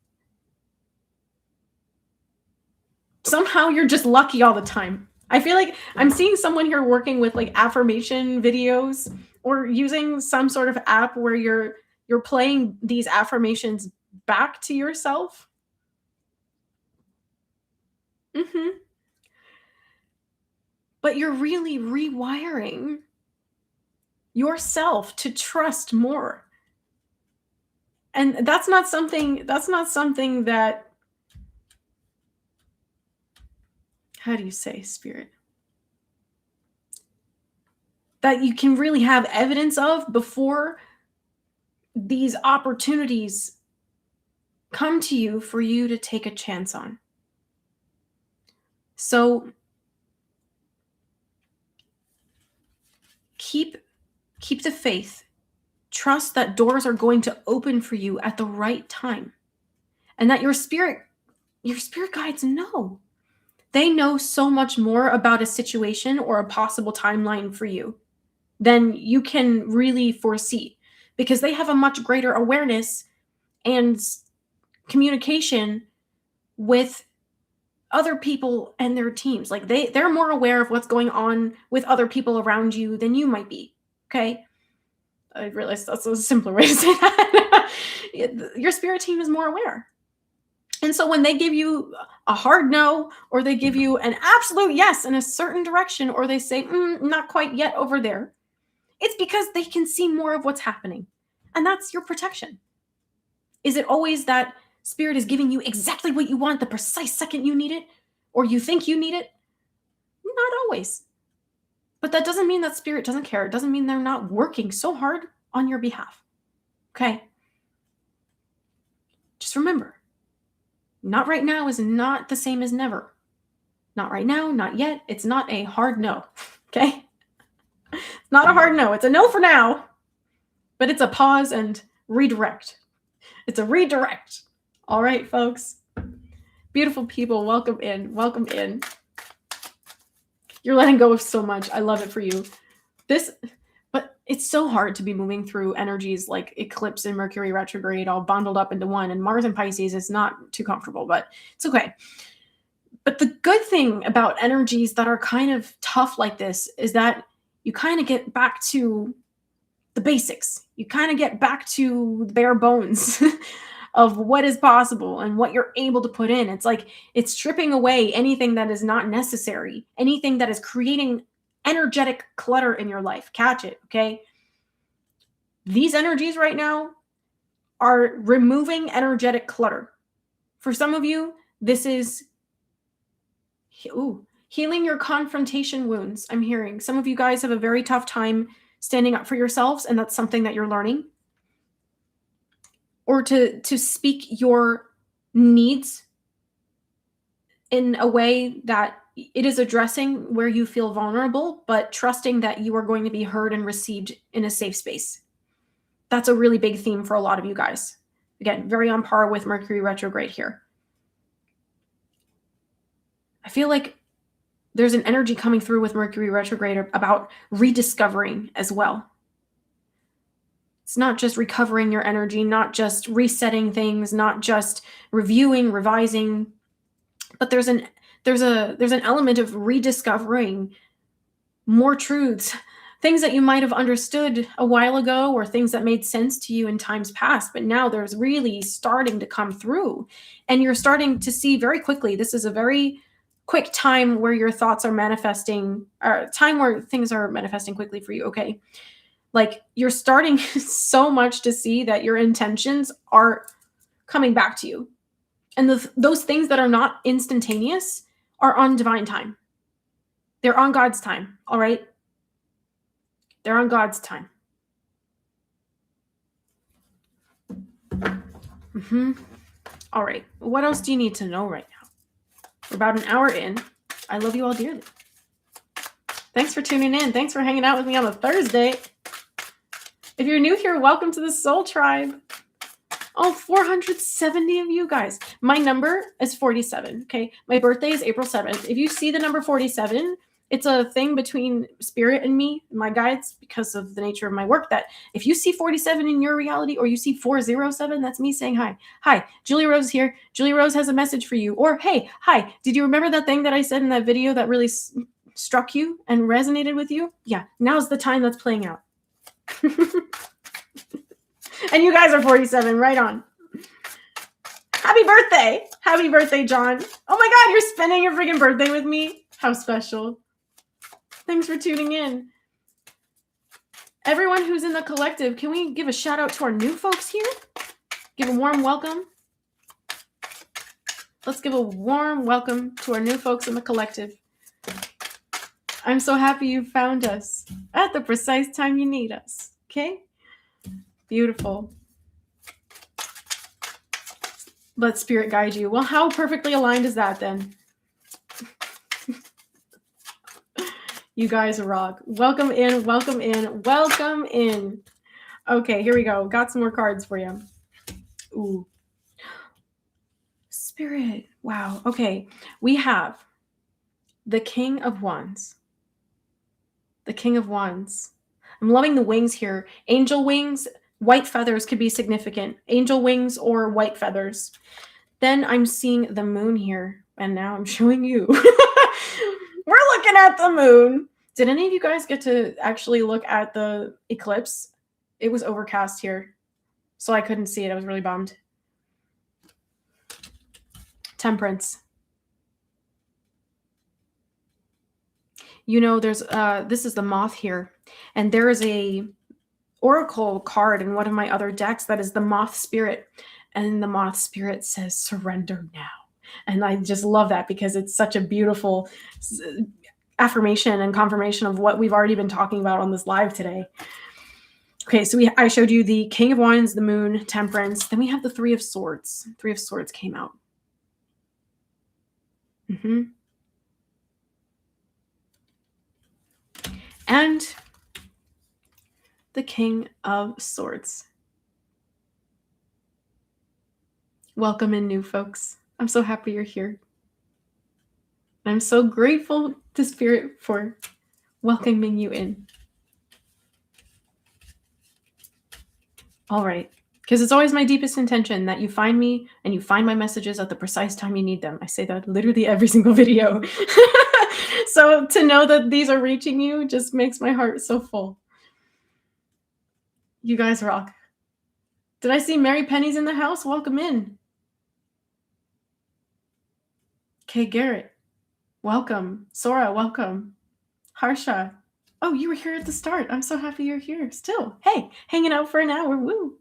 S1: Somehow you're just lucky all the time. I feel like I'm seeing someone here working with like affirmation videos or using some sort of app where you're playing these affirmations back to yourself. But you're really rewiring yourself to trust more. And that's not something that, how do you say, Spirit? That you can really have evidence of before these opportunities come to you for you to take a chance on. So keep the faith. Trust that doors are going to open for you at the right time. And that your spirit guides know. They know so much more about a situation or a possible timeline for you than you can really foresee, because they have a much greater awareness and communication with other people and their teams. Like they're more aware of what's going on with other people around you than you might be. Okay. I realize that's a simpler way to say that. Your spirit team is more aware. And so when they give you a hard no, or they give you an absolute yes in a certain direction, or they say, not quite yet over there, it's because they can see more of what's happening. And that's your protection. Is it always that Spirit is giving you exactly what you want the precise second you need it, or you think you need it? Not always. But that doesn't mean that Spirit doesn't care. It doesn't mean they're not working so hard on your behalf. Okay? Just remember, not right now is not the same as never. Not right now, not yet. It's not a hard no. Okay? It's not a hard no. It's a no for now, but it's a pause and redirect. It's a redirect. All right, folks. Beautiful people, welcome in. Welcome in. You're letting go of so much. I love it for you. But it's so hard to be moving through energies like eclipse and Mercury retrograde all bundled up into one, and Mars and Pisces is not too comfortable, but it's okay. But the good thing about energies that are kind of tough like this is that you kind of get back to the basics. You kind of get back to the bare bones of what is possible and what you're able to put in. It's like it's stripping away anything that is not necessary, anything that is creating energetic clutter in your life. Catch it, okay? These energies right now are removing energetic clutter. For some of you, this is healing your confrontation wounds. I'm hearing some of you guys have a very tough time standing up for yourselves, and that's something that you're learning. Or to speak your needs in a way that it is addressing where you feel vulnerable, but trusting that you are going to be heard and received in a safe space. That's a really big theme for a lot of you guys. Again, very on par with Mercury retrograde here. I feel like there's an energy coming through with Mercury retrograde about rediscovering as well. It's not just recovering your energy, not just resetting things, not just reviewing, revising, but there's an element of rediscovering more truths, things that you might have understood a while ago or things that made sense to you in times past, but now there's really starting to come through, and you're starting to see very quickly. This is a very quick time where your thoughts are manifesting, or time where things are manifesting quickly for you, okay? Like you're starting so much to see that your intentions are coming back to you. And those things that are not instantaneous are on divine time. They're on God's time, all right? They're on God's time. All right. What else do you need to know right now? We're about an hour in. I love you all dearly. Thanks for tuning in. Thanks for hanging out with me on a Thursday. If you're new here, welcome to the Soul Tribe. Oh, 470 of you guys. My number is 47, okay? My birthday is April 7th. If you see the number 47, it's a thing between spirit and me, my guides, because of the nature of my work, that if you see 47 in your reality or you see 407, that's me saying hi. Hi, Julia Rose here. Julia Rose has a message for you. Or, hey, hi, did you remember that thing that I said in that video that really struck you and resonated with you? Yeah, now's the time that's playing out. And you guys are 47, right on. Happy birthday. Happy birthday, John. Oh my God, you're spending your freaking birthday with me? How special. Thanks for tuning in. Everyone who's in the collective, can we give a shout out to our new folks here? Give a warm welcome. Let's give a warm welcome to our new folks in the collective. I'm so happy you found us at the precise time you need us. Okay? Beautiful. Let spirit guide you. Well, how perfectly aligned is that then? You guys rock. Welcome in, welcome in, welcome in. Okay, here we go. Got some more cards for you. Ooh. Spirit. Wow. Okay. We have the King of Wands. The King of Wands. I'm loving the wings here. Angel wings. White feathers could be significant. Angel wings or white feathers. Then I'm seeing the moon here. And now I'm showing you. We're looking at the moon. Did any of you guys get to actually look at the eclipse? It was overcast here, so I couldn't see it. I was really bummed. Temperance. You know, there's this is the moth here, and there is a oracle card in one of my other decks that is the moth spirit, and the moth spirit says surrender now. And I just love that because it's such a beautiful affirmation and confirmation of what we've already been talking about on this live today. Okay, so I showed you the King of Wands, the moon, temperance. Then we have the Three of Swords. Three of Swords came out. And the King of Swords. Welcome in, new folks. I'm so happy you're here. I'm so grateful to Spirit for welcoming you in. All right. Because it's always my deepest intention that you find me and you find my messages at the precise time you need them. I say that literally every single video. So to know that these are reaching you just makes my heart so full. You guys rock. Did I see Mary Penny's in the house? Welcome in. Kay Garrett, welcome. Sora, welcome. Harsha. Oh, you were here at the start. I'm so happy you're here still. Hey, hanging out for an hour. Woo.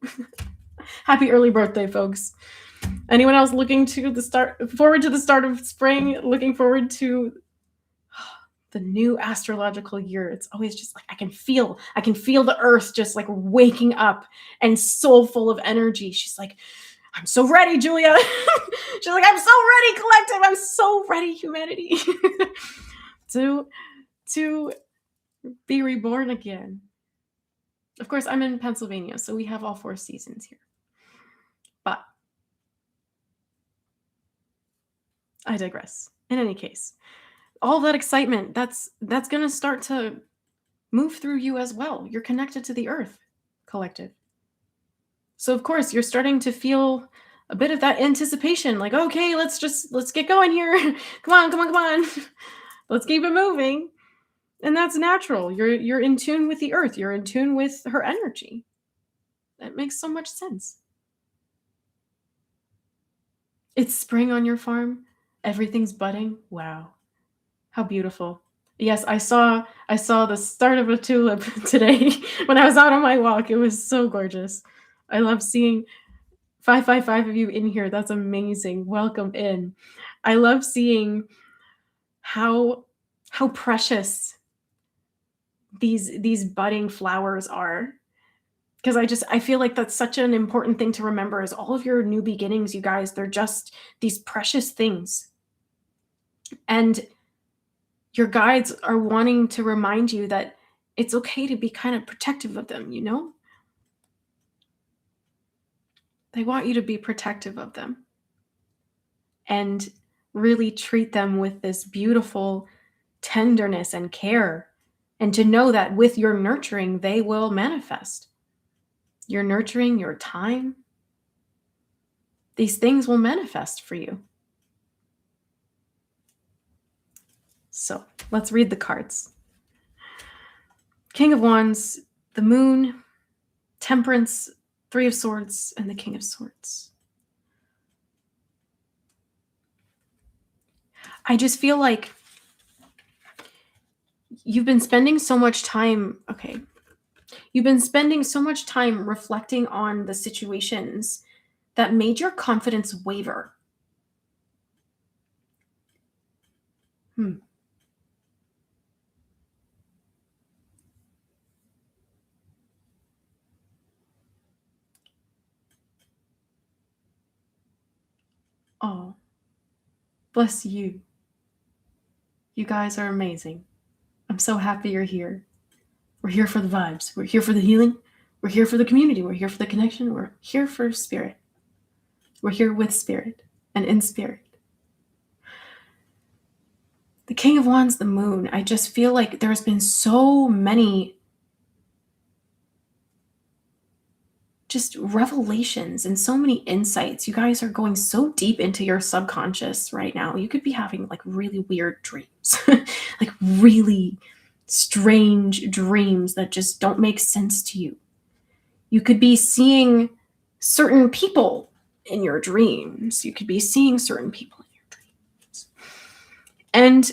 S1: Happy early birthday, folks. Anyone else looking forward to the start of spring, looking forward to the new astrological year? It's always just like I can feel the earth just like waking up and so full of energy. She's like, I'm so ready, Julia. She's like, I'm so ready, collective. I'm so ready, humanity. to be reborn again. Of course, I'm in Pennsylvania, so we have all 4 seasons here. But I digress. In any case, all that excitement, that's going to start to move through you as well. You're connected to the earth, collective. So of course, you're starting to feel a bit of that anticipation, like, okay, let's get going here. Come on. Let's keep it moving. And that's natural. You're in tune with the earth. You're in tune with her energy. That makes so much sense. It's spring on your farm. Everything's budding. Wow. How beautiful. Yes, I saw the start of a tulip today when I was out on my walk. It was so gorgeous. I love seeing 555 of you in here. That's amazing. Welcome in. I love seeing how precious these budding flowers are. Because I feel like that's such an important thing to remember is all of your new beginnings, you guys, they're just these precious things. And your guides are wanting to remind you that it's okay to be kind of protective of them, you know? They want you to be protective of them and really treat them with this beautiful tenderness and care, and to know that with your nurturing, they will manifest. Your nurturing, your time, these things will manifest for you. So let's read the cards. King of Wands, the Moon, Temperance, 3 of Swords, and the King of Swords. I just feel like you've been spending so much time, reflecting on the situations that made your confidence waver. Oh, bless you. You guys are amazing. I'm so happy you're here. We're here for the vibes. We're here for the healing. We're here for the community. We're here for the connection. We're here for spirit. We're here with spirit and in spirit. The King of Wands, the Moon. I just feel like there's been so many just revelations and so many insights. You guys are going so deep into your subconscious right now. You could be having like really weird dreams, like really strange dreams that just don't make sense to you. You could be seeing certain people in your dreams. You could be seeing certain people in your dreams. And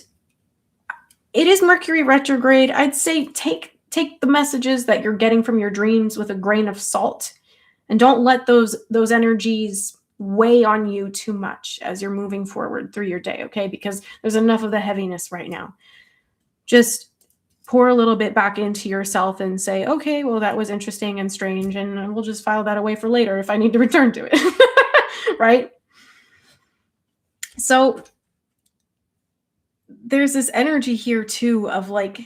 S1: it is Mercury retrograde. I'd say take the messages that you're getting from your dreams with a grain of salt, and don't let those energies weigh on you too much as you're moving forward through your day, okay? Because there's enough of the heaviness right now. Just pour a little bit back into yourself and say, okay, well, that was interesting and strange, and we'll just file that away for later if I need to return to it, right? So there's this energy here too of like,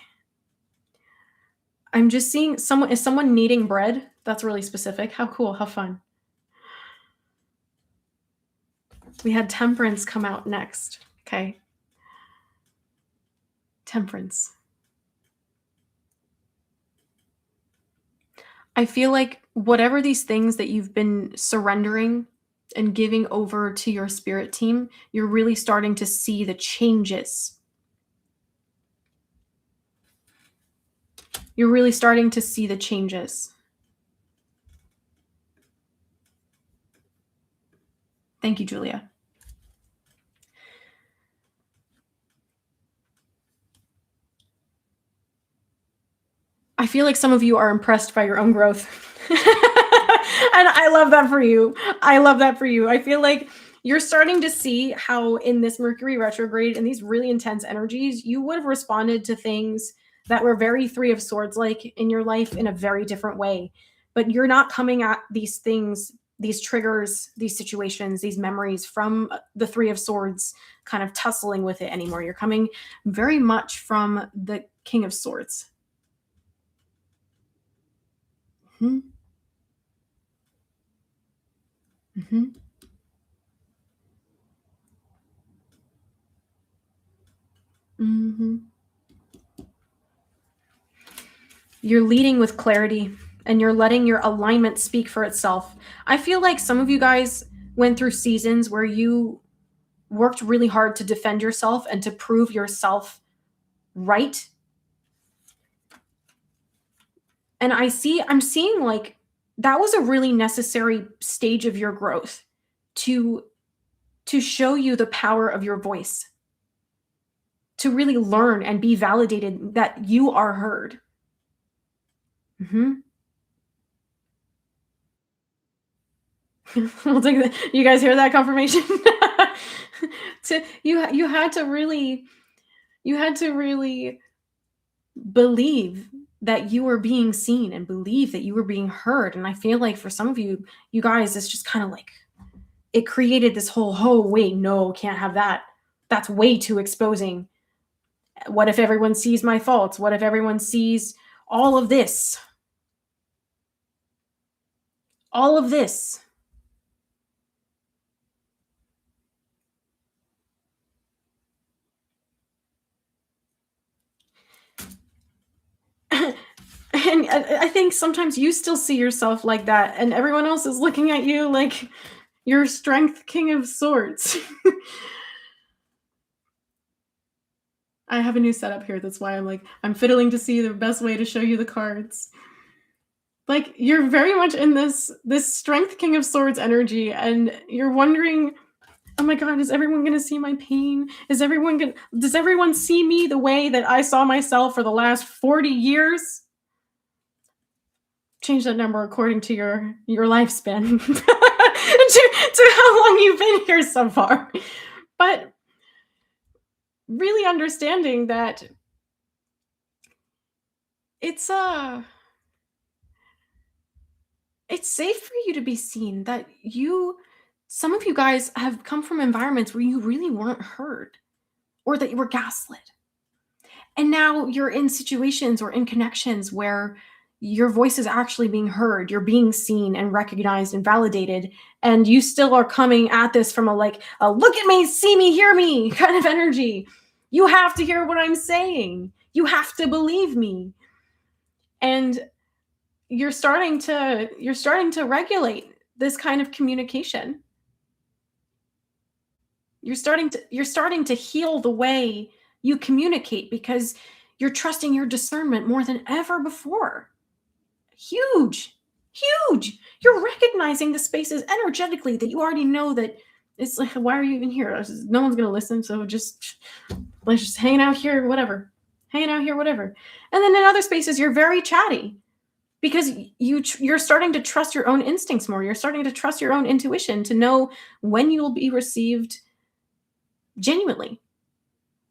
S1: I'm just seeing is someone kneading bread? That's really specific. How cool, how fun. We had Temperance come out next, okay? Temperance. I feel like whatever these things that you've been surrendering and giving over to your spirit team, you're really starting to see the changes. You're really starting to see the changes. Thank you, Julia. I feel like some of you are impressed by your own growth. And I love that for you. I love that for you. I feel like you're starting to see how in this Mercury retrograde and these really intense energies, you would have responded to things that were very Three of Swords like in your life in a very different way. But you're not coming at these things, these triggers, these situations, these memories from the Three of Swords kind of tussling with it anymore. You're coming very much from the King of Swords. Mm-hmm. Mm-hmm. Mm-hmm. You're leading with clarity and you're letting your alignment speak for itself. I feel like some of you guys went through seasons where you worked really hard to defend yourself and to prove yourself right. And I'm seeing like that was a really necessary stage of your growth to show you the power of your voice, to really learn and be validated that you are heard. Mm-hmm. We'll take that. You guys hear that confirmation? You had to really believe that you were being seen and believe that you were being heard. And I feel like for some of you guys, it's just kind of like it created this whole, oh wait, no, can't have that. That's way too exposing. What if everyone sees my faults? What if everyone sees all of this? All of this. And I think sometimes you still see yourself like that, and everyone else is looking at you like you're Strength King of Swords. I have a new setup here. That's why I'm fiddling to see the best way to show you the cards. Like you're very much in this Strength King of Swords energy, and you're wondering, oh my God, is everyone going to see my pain? Does everyone see me the way that I saw myself for the last 40 years? Change that number according to your lifespan to how long you've been here so far. But really understanding that it's safe for you to be seen, that some of you guys have come from environments where you really weren't heard or that you were gaslit. And now you're in situations or in connections where your voice is actually being heard, you're being seen and recognized and validated, and you still are coming at this from a look at me, see me, hear me kind of energy. You have to hear what I'm saying. You have to believe me. And you're starting to regulate this kind of communication. You're starting to heal the way you communicate because you're trusting your discernment more than ever before. Huge. You're recognizing the spaces energetically that you already know that it's like, why are you even here? No one's going to listen. So let's just hanging out here, whatever. And then in other spaces, you're very chatty because you're starting to trust your own instincts more. You're starting to trust your own intuition to know when you'll be received genuinely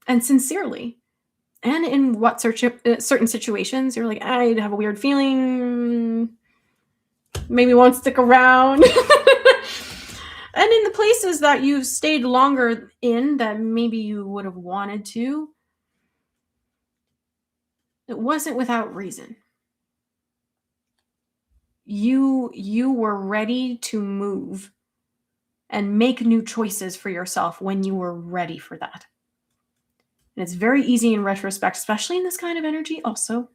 S1: and sincerely. And in what certain situations, you're like, I have a weird feeling, maybe won't stick around. And in the places that you stayed longer in that maybe you would have wanted to, it wasn't without reason. You were ready to move and make new choices for yourself when you were ready for that. And it's very easy in retrospect, especially in this kind of energy also.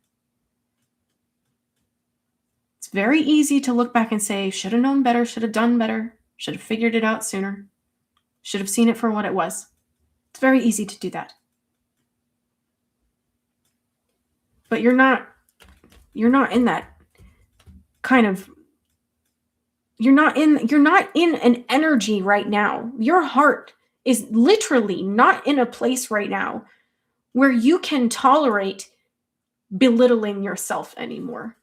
S1: It's very easy to look back and say, should have known better, should have done better, should have figured it out sooner, should have seen it for what it was. It's very easy to do that. But you're not in that kind of, you're not in an energy right now. Your heart is literally not in a place right now where you can tolerate belittling yourself anymore.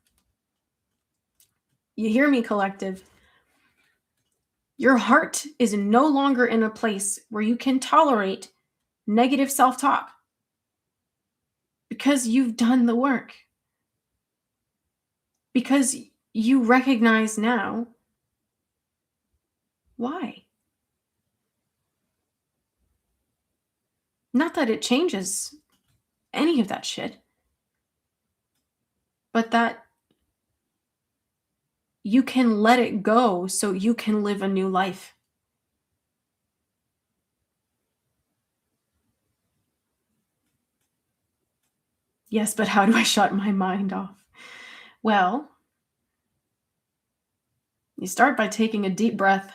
S1: You hear me, collective? Your heart is no longer in a place where you can tolerate negative self-talk because you've done the work. Because you recognize now why. Not that it changes any of that shit, but that you can let it go so you can live a new life. Yes, but how do I shut my mind off? Well, you start by taking a deep breath.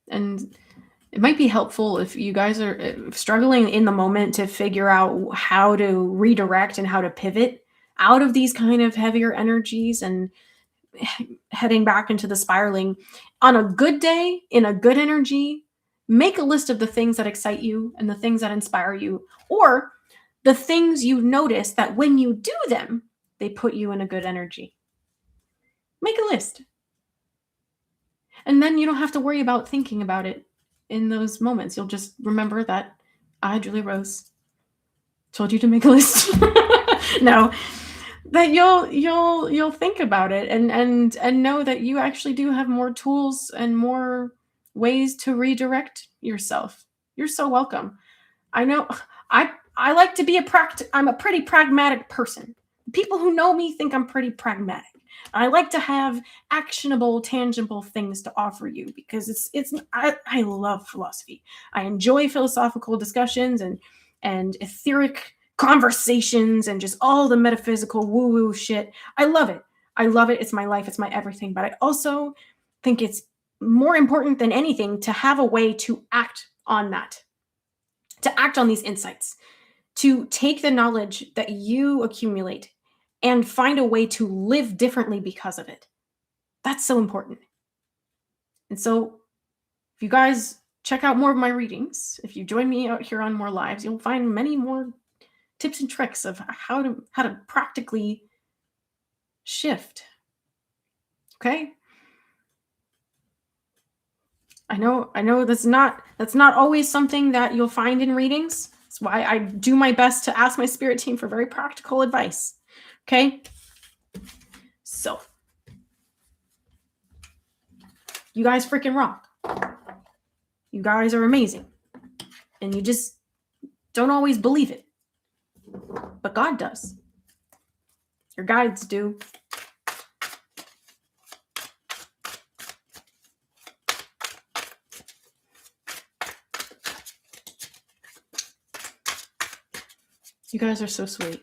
S1: And it might be helpful if you guys are struggling in the moment to figure out how to redirect and how to pivot out of these kind of heavier energies and heading back into the spiraling. On a good day, in a good energy, make a list of the things that excite you and the things that inspire you, or the things you notice that when you do them, they put you in a good energy. Make a list. And then you don't have to worry about thinking about it in those moments. You'll just remember that I, Julia Rose, told you to make a list. No, that you'll think about it and know that you actually do have more tools and more ways to redirect yourself. You're so welcome. I know I like to be I'm a pretty pragmatic person. People who know me think I'm pretty pragmatic. I like to have actionable, tangible things to offer you because I love philosophy. I enjoy philosophical discussions and etheric conversations and just all the metaphysical woo-woo shit. I love it. It's my life. It's my everything. But I also think it's more important than anything to have a way to act on that, to act on these insights, to take the knowledge that you accumulate and find a way to live differently because of it. That's so important. And so if you guys check out more of my readings, if you join me out here on more lives, you'll find many more tips and tricks of how to practically shift. Okay? I know that's not always something that you'll find in readings. That's why I do my best to ask my spirit team for very practical advice. Okay? So, you guys freaking rock. You guys are amazing. And you just don't always believe it. But God does. Your guides do. You guys are so sweet.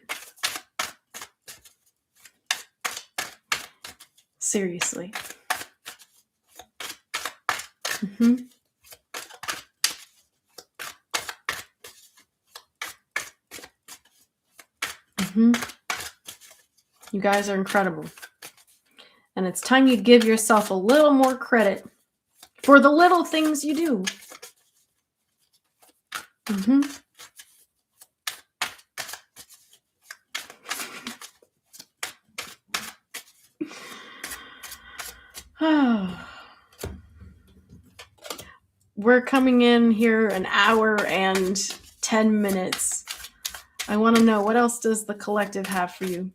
S1: Seriously. You guys are incredible. And it's time you give yourself a little more credit for the little things you do. We're coming in here an hour and 10 minutes. I want to know, what else does the collective have for you?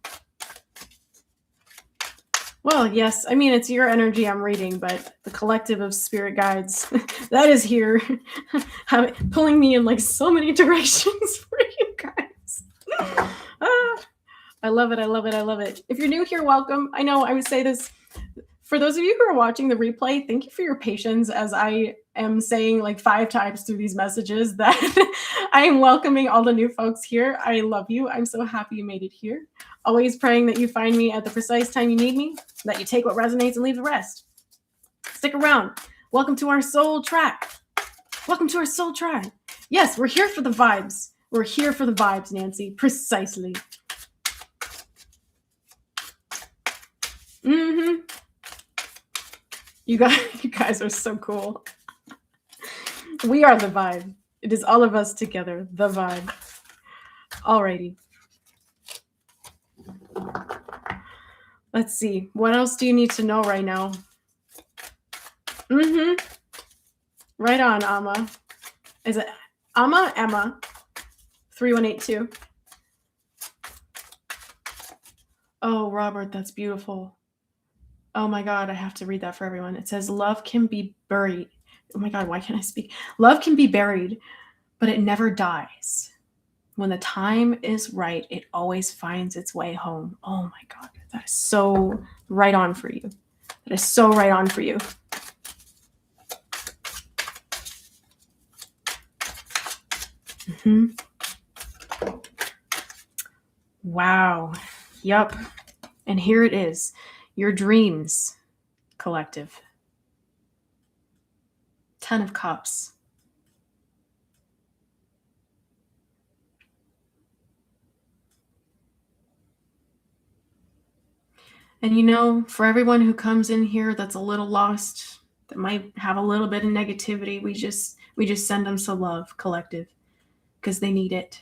S1: Well, yes, I mean, it's your energy I'm reading, but the collective of spirit guides, that is here, pulling me in like so many directions for you guys. I love it. If you're new here, welcome. I know I would say this For those of you who are watching the replay, thank you for your patience as I am saying like 5 times through these messages that I am welcoming all the new folks here. I love you. I'm so happy you made it here. Always praying that you find me at the precise time you need me, that you take what resonates and leave the rest. Stick around. Welcome to our soul track. Welcome to our soul tribe. Yes, we're here for the vibes. We're here for the vibes, Nancy. Precisely. Mm-hmm. You guys are so cool. We are the vibe. It is all of us together, the vibe. Alrighty. Let's see. What else do you need to know right now? Mm-hmm. Right on, Amma. Is it Amma? Emma. 3182. Oh, Robert, that's beautiful. Oh my God, I have to read that for everyone. It says, love can be buried. Oh my God, why can't I speak? Love can be buried, but it never dies. When the time is right, it always finds its way home. Oh my God, that is so right on for you. That is so right on for you. Mm-hmm. Wow. Yup. And here it is. Your dreams, collective. 10 of Cups. And you know, for everyone who comes in here that's a little lost, that might have a little bit of negativity, we just send them some love, collective, because they need it.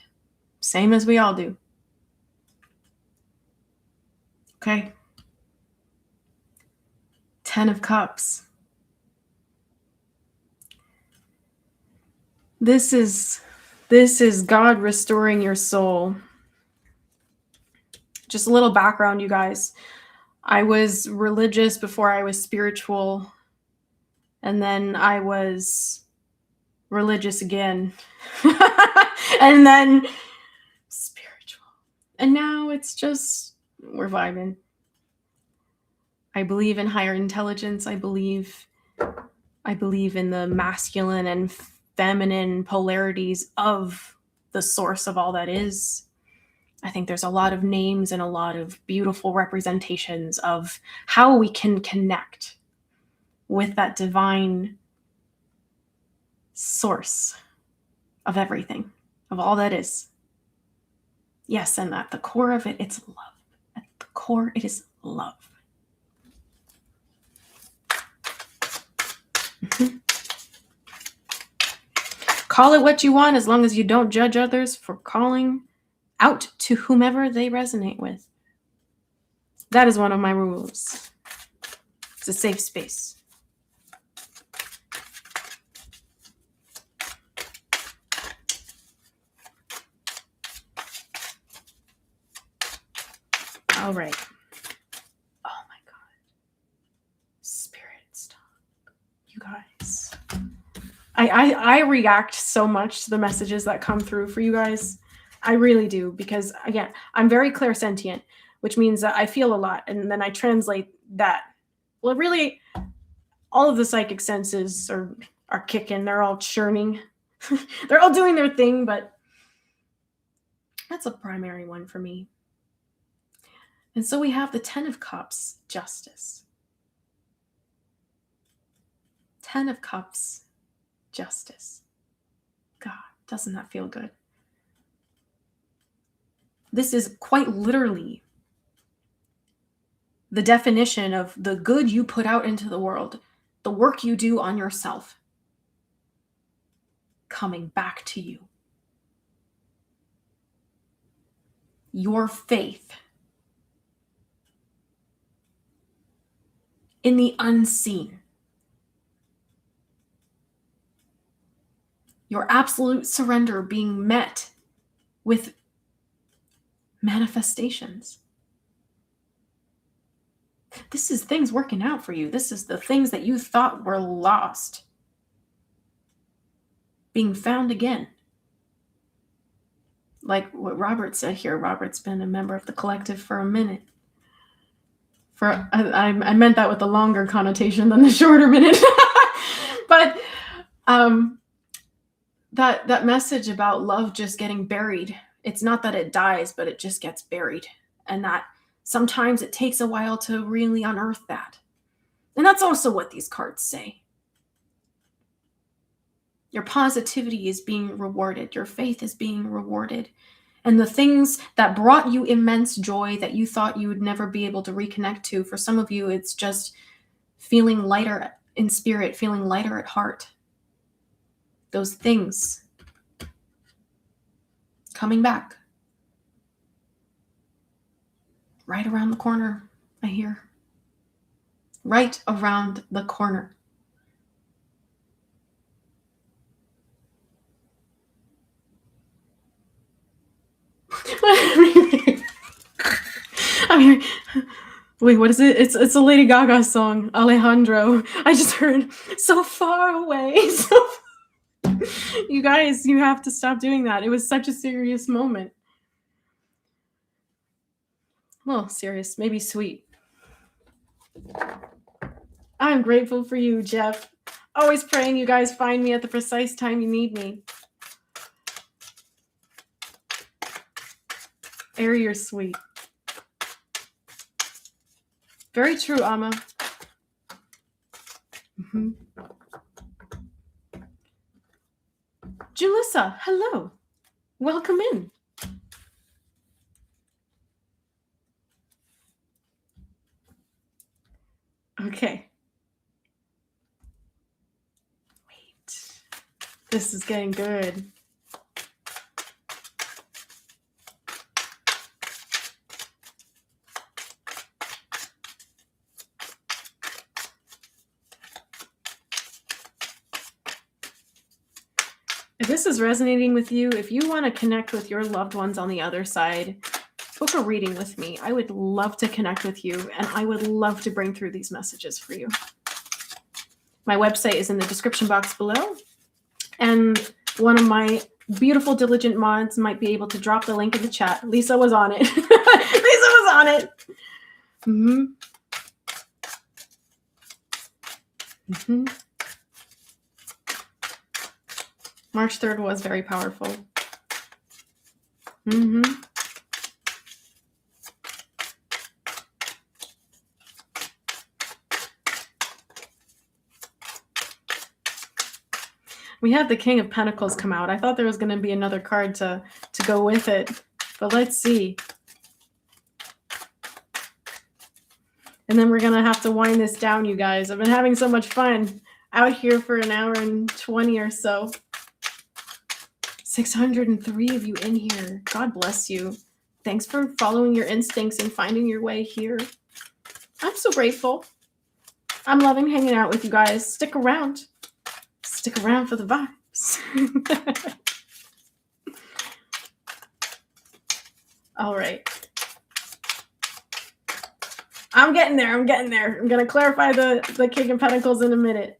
S1: Same as we all do. Okay. 10 of Cups. This is God restoring your soul. Just a little background, you guys. I was religious before I was spiritual, and then I was religious again, and then spiritual. And now it's just, we're vibing. I believe in higher intelligence. I believe in the masculine and feminine polarities of the source of all that is. I think there's a lot of names and a lot of beautiful representations of how we can connect with that divine source of everything, of all that is. Yes, and at the core of it, it's love. At the core, it is love. Mm-hmm. Call it what you want as long as you don't judge others for calling out to whomever they resonate with. That is one of my rules. It's a safe space. All right. Oh my God. Spirit, stop. You guys. I react so much to the messages that come through for you guys. I really do, because again, I'm very clairsentient, which means that I feel a lot, and then I translate that. Well, really, all of the psychic senses are kicking. They're all churning. They're all doing their thing, but that's a primary one for me. And so we have the 10 of Cups, justice. 10 of Cups, justice. God, doesn't that feel good? This is quite literally the definition of the good you put out into the world, the work you do on yourself, coming back to you. Your faith in the unseen. Your absolute surrender being met with manifestations. This is things working out for you. This is the things that you thought were lost being found again. Like what Robert said here. Robert's been a member of the collective for a minute. I meant that with the longer connotation than the shorter minute. But that message about love just getting buried, it's not that it dies, but it just gets buried. And that sometimes it takes a while to really unearth that. And that's also what these cards say. Your positivity is being rewarded. Your faith is being rewarded. And the things that brought you immense joy that you thought you would never be able to reconnect to, for some of you, it's just feeling lighter in spirit, feeling lighter at heart. Those things coming back. Right around the corner, I hear. Right around the corner. I'm hearing, wait, what is it? It's a Lady Gaga song, Alejandro. I just heard so far away. You guys, you have to stop doing that. It was such a serious moment. Well, serious, maybe sweet. I'm grateful for you, Jeff. Always praying you guys find me at the precise time you need me. Ari, you're sweet. Very true, Amma. Mm-hmm. Julissa, hello. Welcome in. Okay. Wait. This is getting good. If this is resonating with you, if you want to connect with your loved ones on the other side, book a reading with me. I would love to connect with you, and I would love to bring through these messages for you. My website is in the description box below, and one of my beautiful diligent mods might be able to drop the link in the chat. Lisa was on it. Lisa was on it. Mm-hmm. Mm-hmm. March 3rd was very powerful. Mm-hmm. We had the King of Pentacles come out. I thought there was going to be another card to go with it, but let's see. And then we're going to have to wind this down, you guys. I've been having so much fun out here for an hour and 20 or so. 603 of you in here. God bless you. Thanks for following your instincts and finding your way here. I'm so grateful. I'm loving hanging out with you guys. Stick around. Stick around for the vibes. All right. I'm getting there. I'm getting there. I'm going to clarify the King of Pentacles in a minute.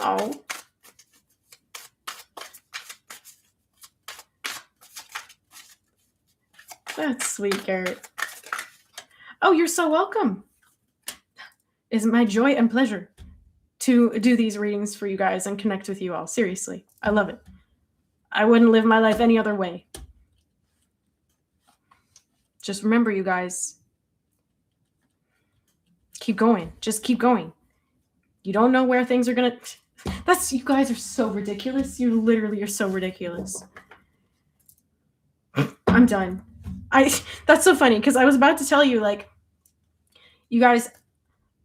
S1: Oh. That's sweet, Garrett. Oh, you're so welcome. It's my joy and pleasure to do these readings for you guys and connect with you all. Seriously, I love it. I wouldn't live my life any other way. Just remember, you guys, keep going. Just keep going. You don't know where things are going to... you guys are so ridiculous. You literally are so ridiculous. I'm done. That's so funny because I was about to tell you, like, you guys,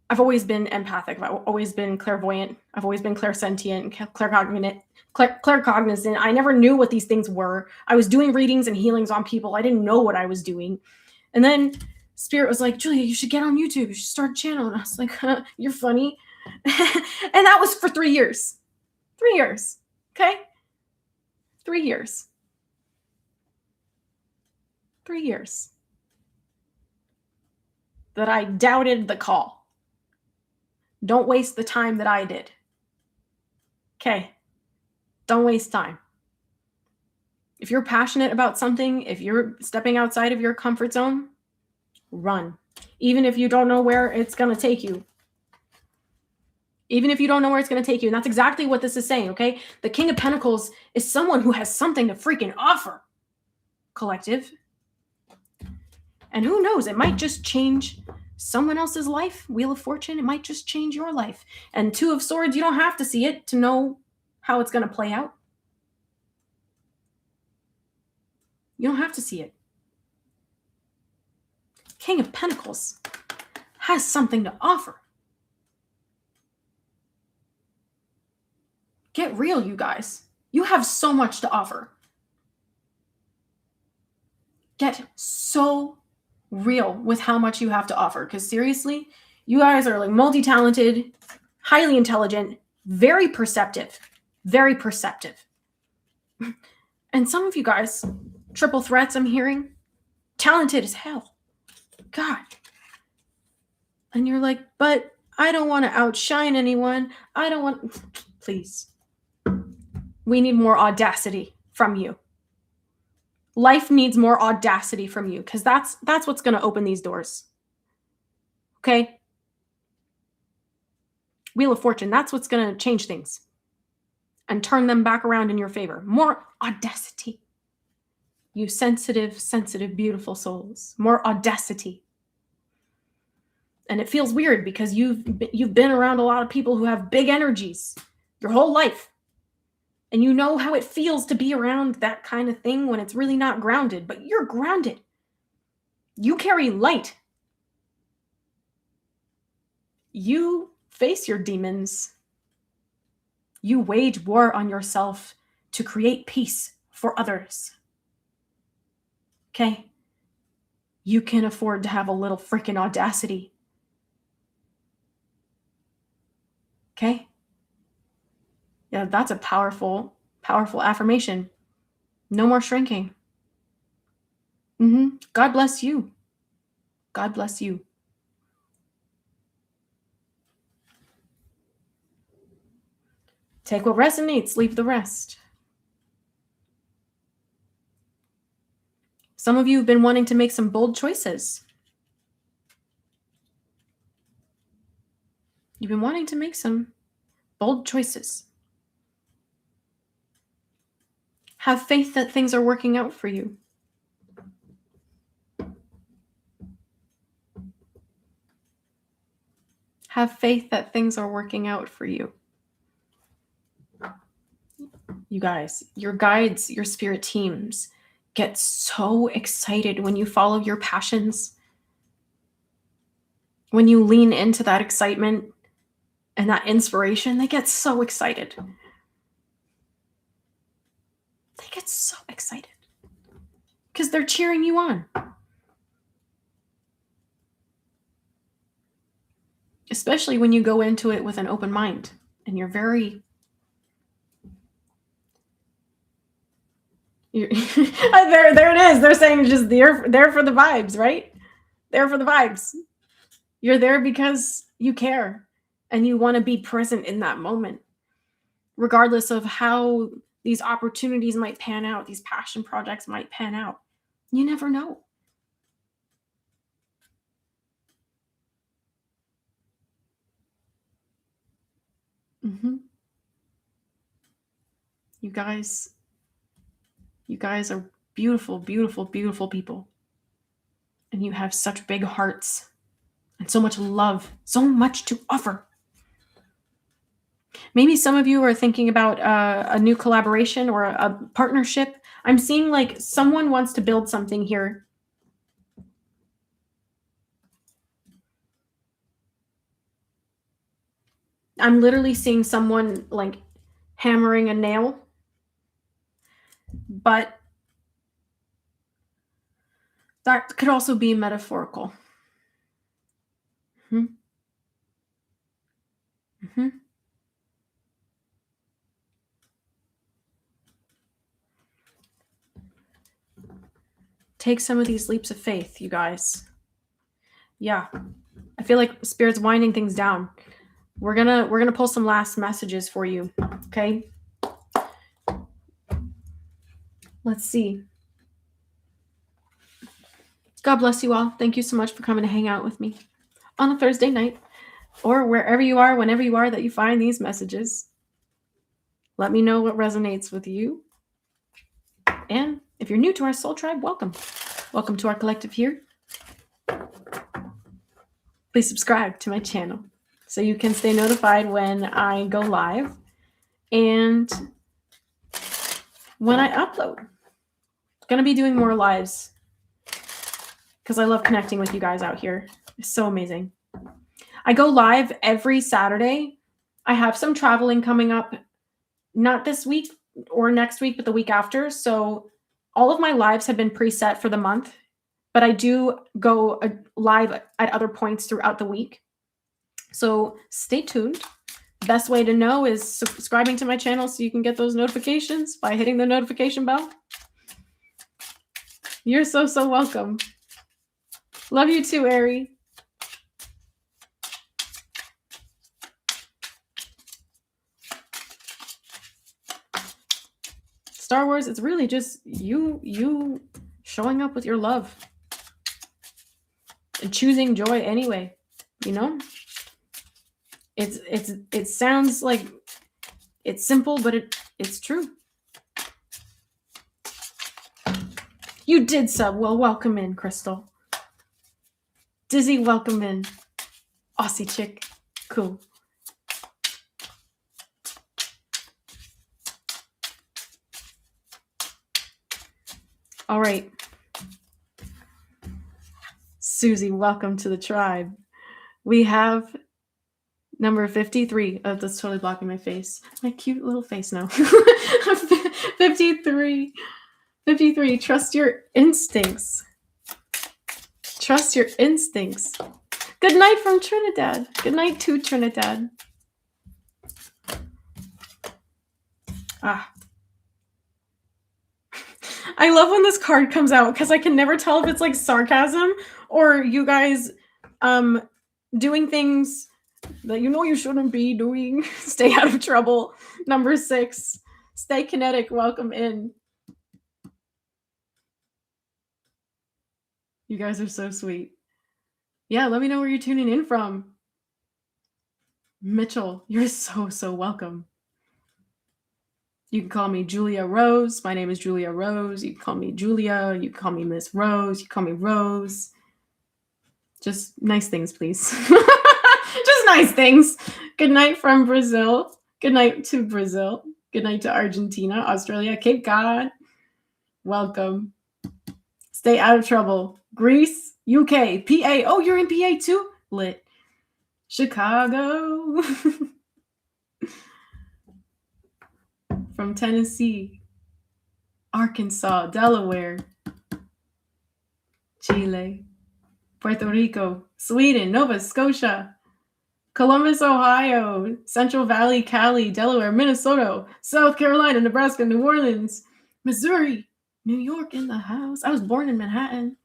S1: I've always been empathic. I've always been clairvoyant. I've always been clairsentient, claircognizant. I never knew what these things were. I was doing readings and healings on people. I didn't know what I was doing. And then Spirit was like, Julia, you should get on YouTube. You should start a channel. And I was like, you're funny. And that was for 3 years. 3 years. Okay? 3 years. 3 years. That I doubted the call. Don't waste the time that I did. Okay? Don't waste time. If you're passionate about something, if you're stepping outside of your comfort zone, run. Even if you don't know where it's going to take you. Even if you don't know where it's going to take you. And that's exactly what this is saying, okay? The King of Pentacles is someone who has something to freaking offer, collective. And who knows, it might just change someone else's life. Wheel of Fortune, it might just change your life. And Two of Swords, you don't have to see it to know how it's going to play out. You don't have to see it. King of Pentacles has something to offer. Get real, you guys. You have so much to offer. Get so real with how much you have to offer. Because seriously, you guys are like multi-talented, highly intelligent, very perceptive. Very perceptive. And some of you guys, triple threats I'm hearing, talented as hell. God. And you're like, but I don't want to outshine anyone. I don't want... Please. We need more audacity from you. Life needs more audacity from you, because that's what's going to open these doors. Okay? Wheel of Fortune, that's what's going to change things and turn them back around in your favor. More audacity. You sensitive, beautiful souls. More audacity. And it feels weird because you've been around a lot of people who have big energies your whole life. And you know how it feels to be around that kind of thing when it's really not grounded. But you're grounded. You carry light. You face your demons. You wage war on yourself to create peace for others. Okay? You can afford to have a little freaking audacity. Okay? Yeah, that's a powerful, powerful affirmation. No more shrinking. God bless you. God bless you. Take what resonates, leave the rest. Some of you have been wanting to make some bold choices. You've been wanting to make some bold choices. Have faith that things are working out for you. Have faith that things are working out for you. You guys, your guides, your spirit teams get so excited when you follow your passions. When you lean into that excitement and that inspiration, they get so excited. They get so excited because they're cheering you on. Especially when you go into it with an open mind and you're very... there it is. They're saying just there for the vibes, right? There for the vibes. You're there because you care and you want to be present in that moment, regardless of how these opportunities might pan out, these passion projects might pan out. You never know. You guys are beautiful, beautiful, beautiful people. And you have such big hearts and so much love, so much to offer. Maybe some of you are thinking about a new collaboration or a partnership. I'm seeing like someone wants to build something here. I'm literally seeing someone like hammering a nail. But that could also be metaphorical. Take some of these leaps of faith, you guys. Yeah. I feel like Spirit's winding things down. We're gonna pull some last messages for you. Okay. Let's see. God bless you all. Thank you so much for coming to hang out with me on a Thursday night, or wherever you are, whenever you are that you find these messages. Let me know what resonates with you. And if you're new to our soul tribe, welcome. Welcome to our collective here. Please subscribe to my channel so you can stay notified when I go live and when I upload. Going to be doing more lives because I love connecting with you guys out here. It's so amazing. I go live every Saturday. I have some traveling coming up, not this week or next week, but the week after. So all of my lives have been preset for the month, but I do go live at other points throughout the week. So stay tuned. Best way to know is subscribing to my channel so you can get those notifications by hitting the notification bell. You're so, so welcome. Love you too, Ari. Star Wars, it's really just you showing up with your love and choosing joy anyway, you know? It sounds like it's simple, but it's true. You did sub. Well, welcome in, Crystal. Dizzy, welcome in. Aussie chick. Cool. All right. Susie, welcome to the tribe. We have number 53. Oh, that's totally blocking my face. My cute little face now. 53. 53. Trust your instincts. Trust your instincts. Good night from Trinidad. Good night to Trinidad. I love when this card comes out because I can never tell if it's like sarcasm or you guys doing things that you know you shouldn't be doing. Stay out of trouble. Number 6. Stay kinetic. Welcome in. You guys are so sweet. Yeah, let me know where you're tuning in from. Mitchell, you're so, so welcome. You can call me Julia Rose. My name is Julia Rose. You can call me Julia. You can call me Miss Rose. You can call me Rose. Just nice things, please. Just nice things. Good night from Brazil. Good night to Brazil. Good night to Argentina, Australia, Cape Cod. Welcome. Stay out of trouble. Greece, UK, PA. Oh, you're in PA too? Lit. Chicago. From Tennessee, Arkansas, Delaware, Chile, Puerto Rico, Sweden, Nova Scotia, Columbus, Ohio, Central Valley, Cali, Delaware, Minnesota, South Carolina, Nebraska, New Orleans, Missouri, New York in the house. I was born in Manhattan.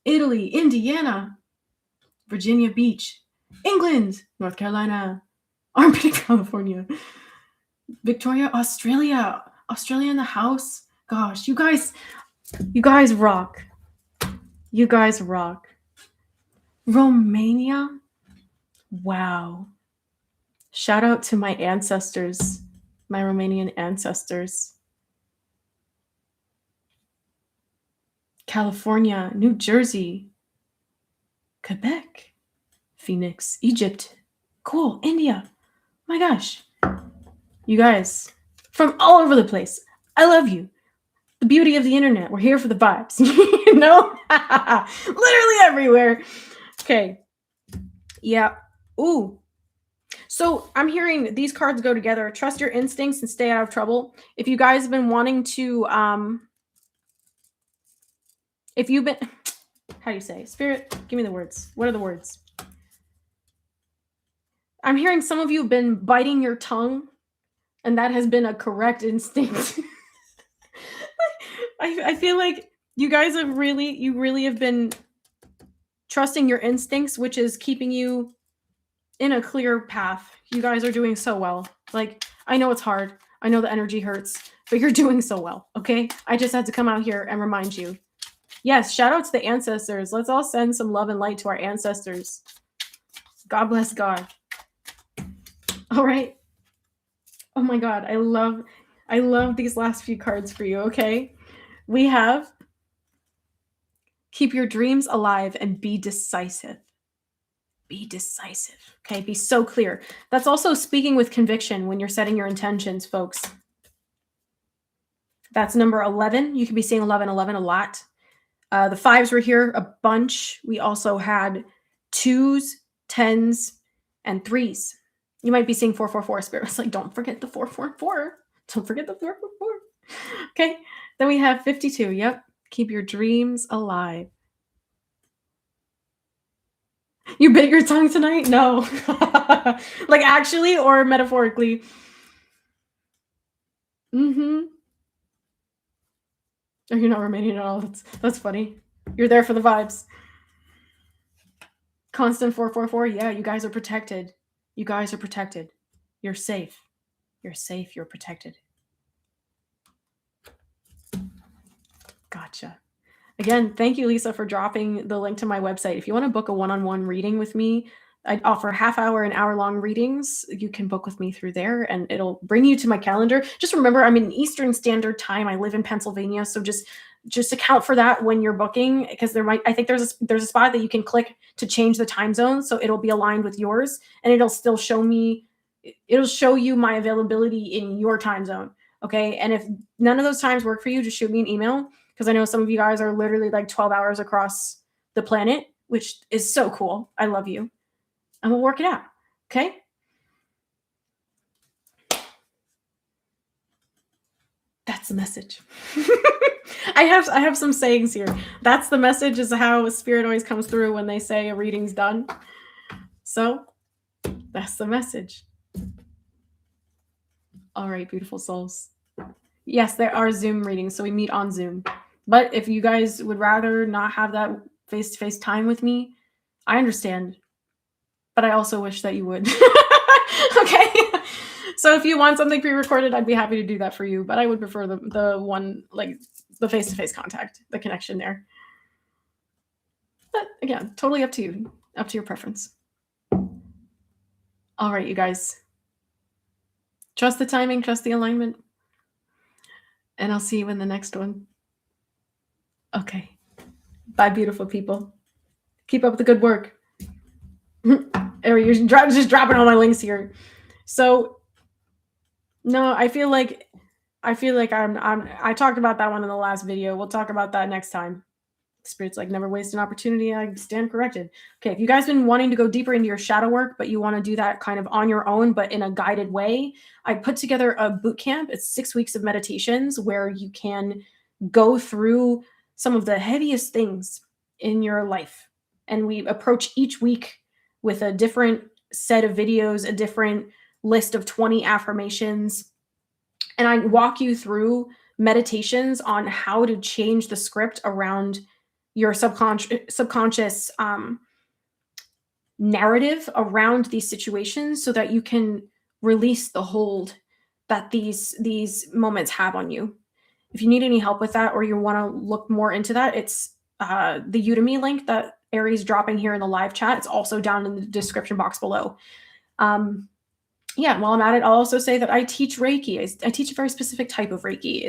S1: Italy, Indiana, Virginia Beach, England, North Carolina, Armpit, California, Victoria, Australia in the house. Gosh, you guys rock. You guys rock. Romania. Wow. Shout out to my ancestors, my Romanian ancestors. California, New Jersey, Quebec, Phoenix, Egypt. Cool. India. My gosh. You guys from all over the place. I love you. The beauty of the internet. We're here for the vibes. You know? Literally everywhere. Okay. Yeah. Ooh. So I'm hearing these cards go together. Trust your instincts and stay out of trouble. If you guys have been wanting to, if you've been, how do you say? Spirit, give me the words. What are the words? I'm hearing some of you have been biting your tongue, and that has been a correct instinct. I feel like you guys have really have been trusting your instincts, which is keeping you in a clear path. You guys are doing so well. Like, I know it's hard. I know the energy hurts, but you're doing so well, okay? I just had to come out here and remind you. Yes, shout out to the ancestors. Let's all send some love and light to our ancestors. God bless God. All right. Oh my God, I love these last few cards for you, okay? We have keep your dreams alive and be decisive. Be decisive, okay? Be so clear. That's also speaking with conviction when you're setting your intentions, folks. That's number 11. You can be seeing 11, 11 a lot. The 5s were here a bunch. We also had 2s, 10s, and 3s. You might be seeing 444. Spirit was like, don't forget the 444. Don't forget the 444. Okay. Then we have 52. Yep. Keep your dreams alive. You bit your tongue tonight? No. Like actually or metaphorically? Mm-hmm. Oh, you're not Romanian at all. That's funny. You're there for the vibes. Constant 444. Yeah, you guys are protected. You guys are protected. You're safe. You're safe. You're protected. Gotcha. Again, thank you, Lisa, for dropping the link to my website. If you want to book a one-on-one reading with me, I offer half-hour and hour-long readings. You can book with me through there, and it'll bring you to my calendar. Just remember, I'm in Eastern Standard Time. I live in Pennsylvania, so just account for that when you're booking, because I think there's a spot that you can click to change the time zone, so it'll be aligned with yours, and it'll still show you my availability in your time zone. Okay, and if none of those times work for you, just shoot me an email, because I know some of you guys are literally like 12 hours across the planet, which is so cool. I love you. And we'll work it out. Okay? That's the message. I have some sayings here. That's the message is how spirit always comes through when they say a reading's done. So that's the message. All right, beautiful souls. Yes, there are Zoom readings, so we meet on Zoom. But if you guys would rather not have that face-to-face time with me, I understand. But I also wish that you would. Okay? So if you want something pre-recorded, I'd be happy to do that for you. But I would prefer the one, like the face-to-face contact, the connection there. But again, totally up to you. Up to your preference. All right, you guys. Trust the timing, trust the alignment. And I'll see you in the next one. Okay. Bye, beautiful people. Keep up the good work. Ari, you're just dropping all my links here. So, no, I feel like I talked about that one in the last video. We'll talk about that next time. Spirit's like, never waste an opportunity. I stand corrected. Okay, if you guys been wanting to go deeper into your shadow work, but you want to do that kind of on your own, but in a guided way, I put together a boot camp. It's 6 weeks of meditations where you can go through some of the heaviest things in your life. And we approach each week with a different set of videos, a different list of 20 affirmations. And I walk you through meditations on how to change the script around your subconscious narrative around these situations so that you can release the hold that these moments have on you. If you need any help with that or you want to look more into that, it's the Udemy link that Ari's dropping here in the live chat. It's also down in the description box below. Yeah, while I'm at it, I'll also say that I teach Reiki. I teach a very specific type of Reiki.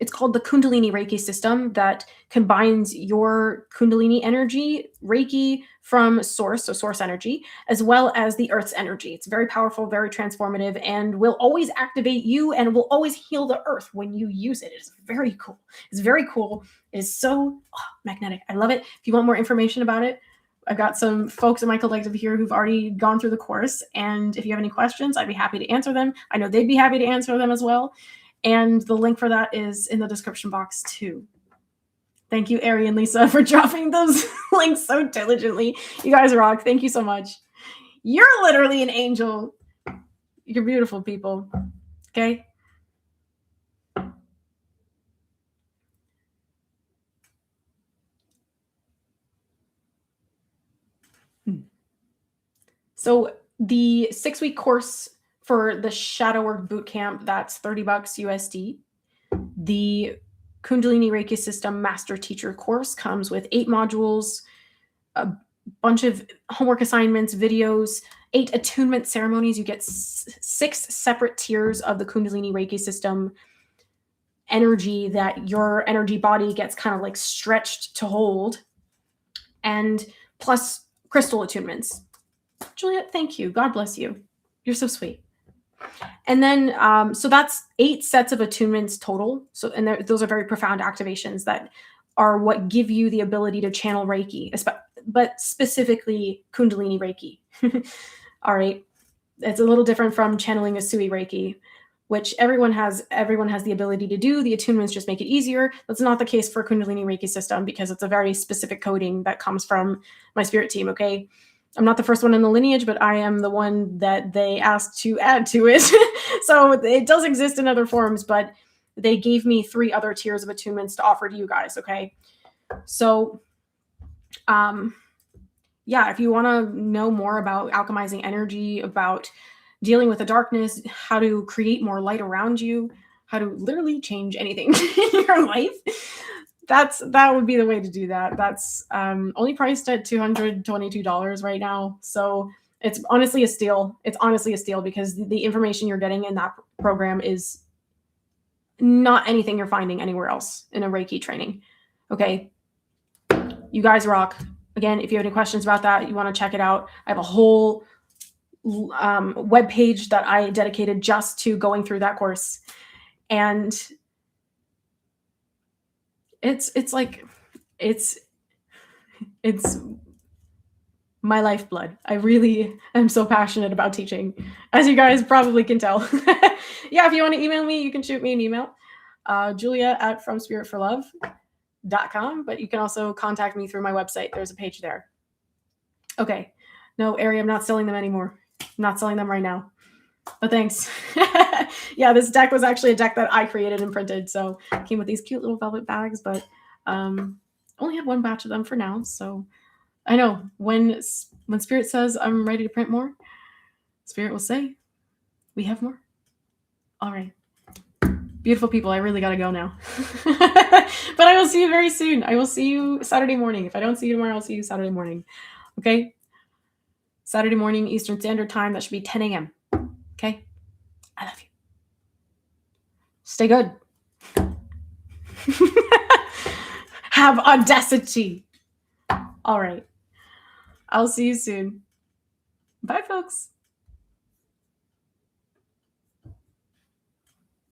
S1: It's called the Kundalini Reiki system that combines your Kundalini energy, Reiki from source, so source energy, as well as the earth's energy. It's very powerful, very transformative, and will always activate you and will always heal the earth when you use it. It's very cool. It's very cool. It is so magnetic. I love it. If you want more information about it, I've got some folks in my collective here who've already gone through the course. And if you have any questions, I'd be happy to answer them. I know they'd be happy to answer them as well. And the link for that is in the description box too. Thank you, Ari and Lisa, for dropping those links so diligently. You guys rock. Thank you so much. You're literally an angel. You're beautiful people. Okay? So the 6-week course For the Shadow Work Bootcamp, that's $30 USD. The Kundalini Reiki System Master Teacher course comes with 8 modules, a bunch of homework assignments, videos, 8 attunement ceremonies. You get 6 separate tiers of the Kundalini Reiki System energy that your energy body gets kind of like stretched to hold, and plus crystal attunements. Juliet, thank you. God bless you. You're so sweet. And then, so that's 8 sets of attunements total. So, and those are very profound activations that are what give you the ability to channel Reiki, but specifically Kundalini Reiki. All right. It's a little different from channeling a Sui Reiki, which everyone has the ability to do. The attunements just make it easier. That's not the case for Kundalini Reiki System because it's a very specific coding that comes from my spirit team, okay? I'm not the first one in the lineage, but I am the one that they asked to add to it. So it does exist in other forms, but they gave me 3 other tiers of attunements to offer to you guys, okay? So, yeah, if you want to know more about alchemizing energy, about dealing with the darkness, how to create more light around you, how to literally change anything in your life, that would be the way to do that. That's only priced at $222 right now. So it's honestly a steal. It's honestly a steal because the information you're getting in that program is not anything you're finding anywhere else in a Reiki training. Okay. You guys rock. Again, if you have any questions about that, you want to check it out. I have a whole web page that I dedicated just to going through that course. And it's my lifeblood. I really am so passionate about teaching, as you guys probably can tell. Yeah, if you want to email me, you can shoot me an email, julia@fromspiritforlove.com, but you can also contact me through my website. There's a page there. Okay. No, Ari, I'm not selling them anymore. I'm not selling them right now. But thanks. Yeah, this deck was actually a deck that I created and printed. So it came with these cute little velvet bags, but only had 1 batch of them for now. So I know when Spirit says I'm ready to print more, Spirit will say, we have more. All right. Beautiful people, I really got to go now. But I will see you very soon. I will see you Saturday morning. If I don't see you tomorrow, I'll see you Saturday morning. Okay? Saturday morning, Eastern Standard Time. That should be 10 a.m. Okay? I love you. Stay good. Have audacity. All right. I'll see you soon. Bye, folks.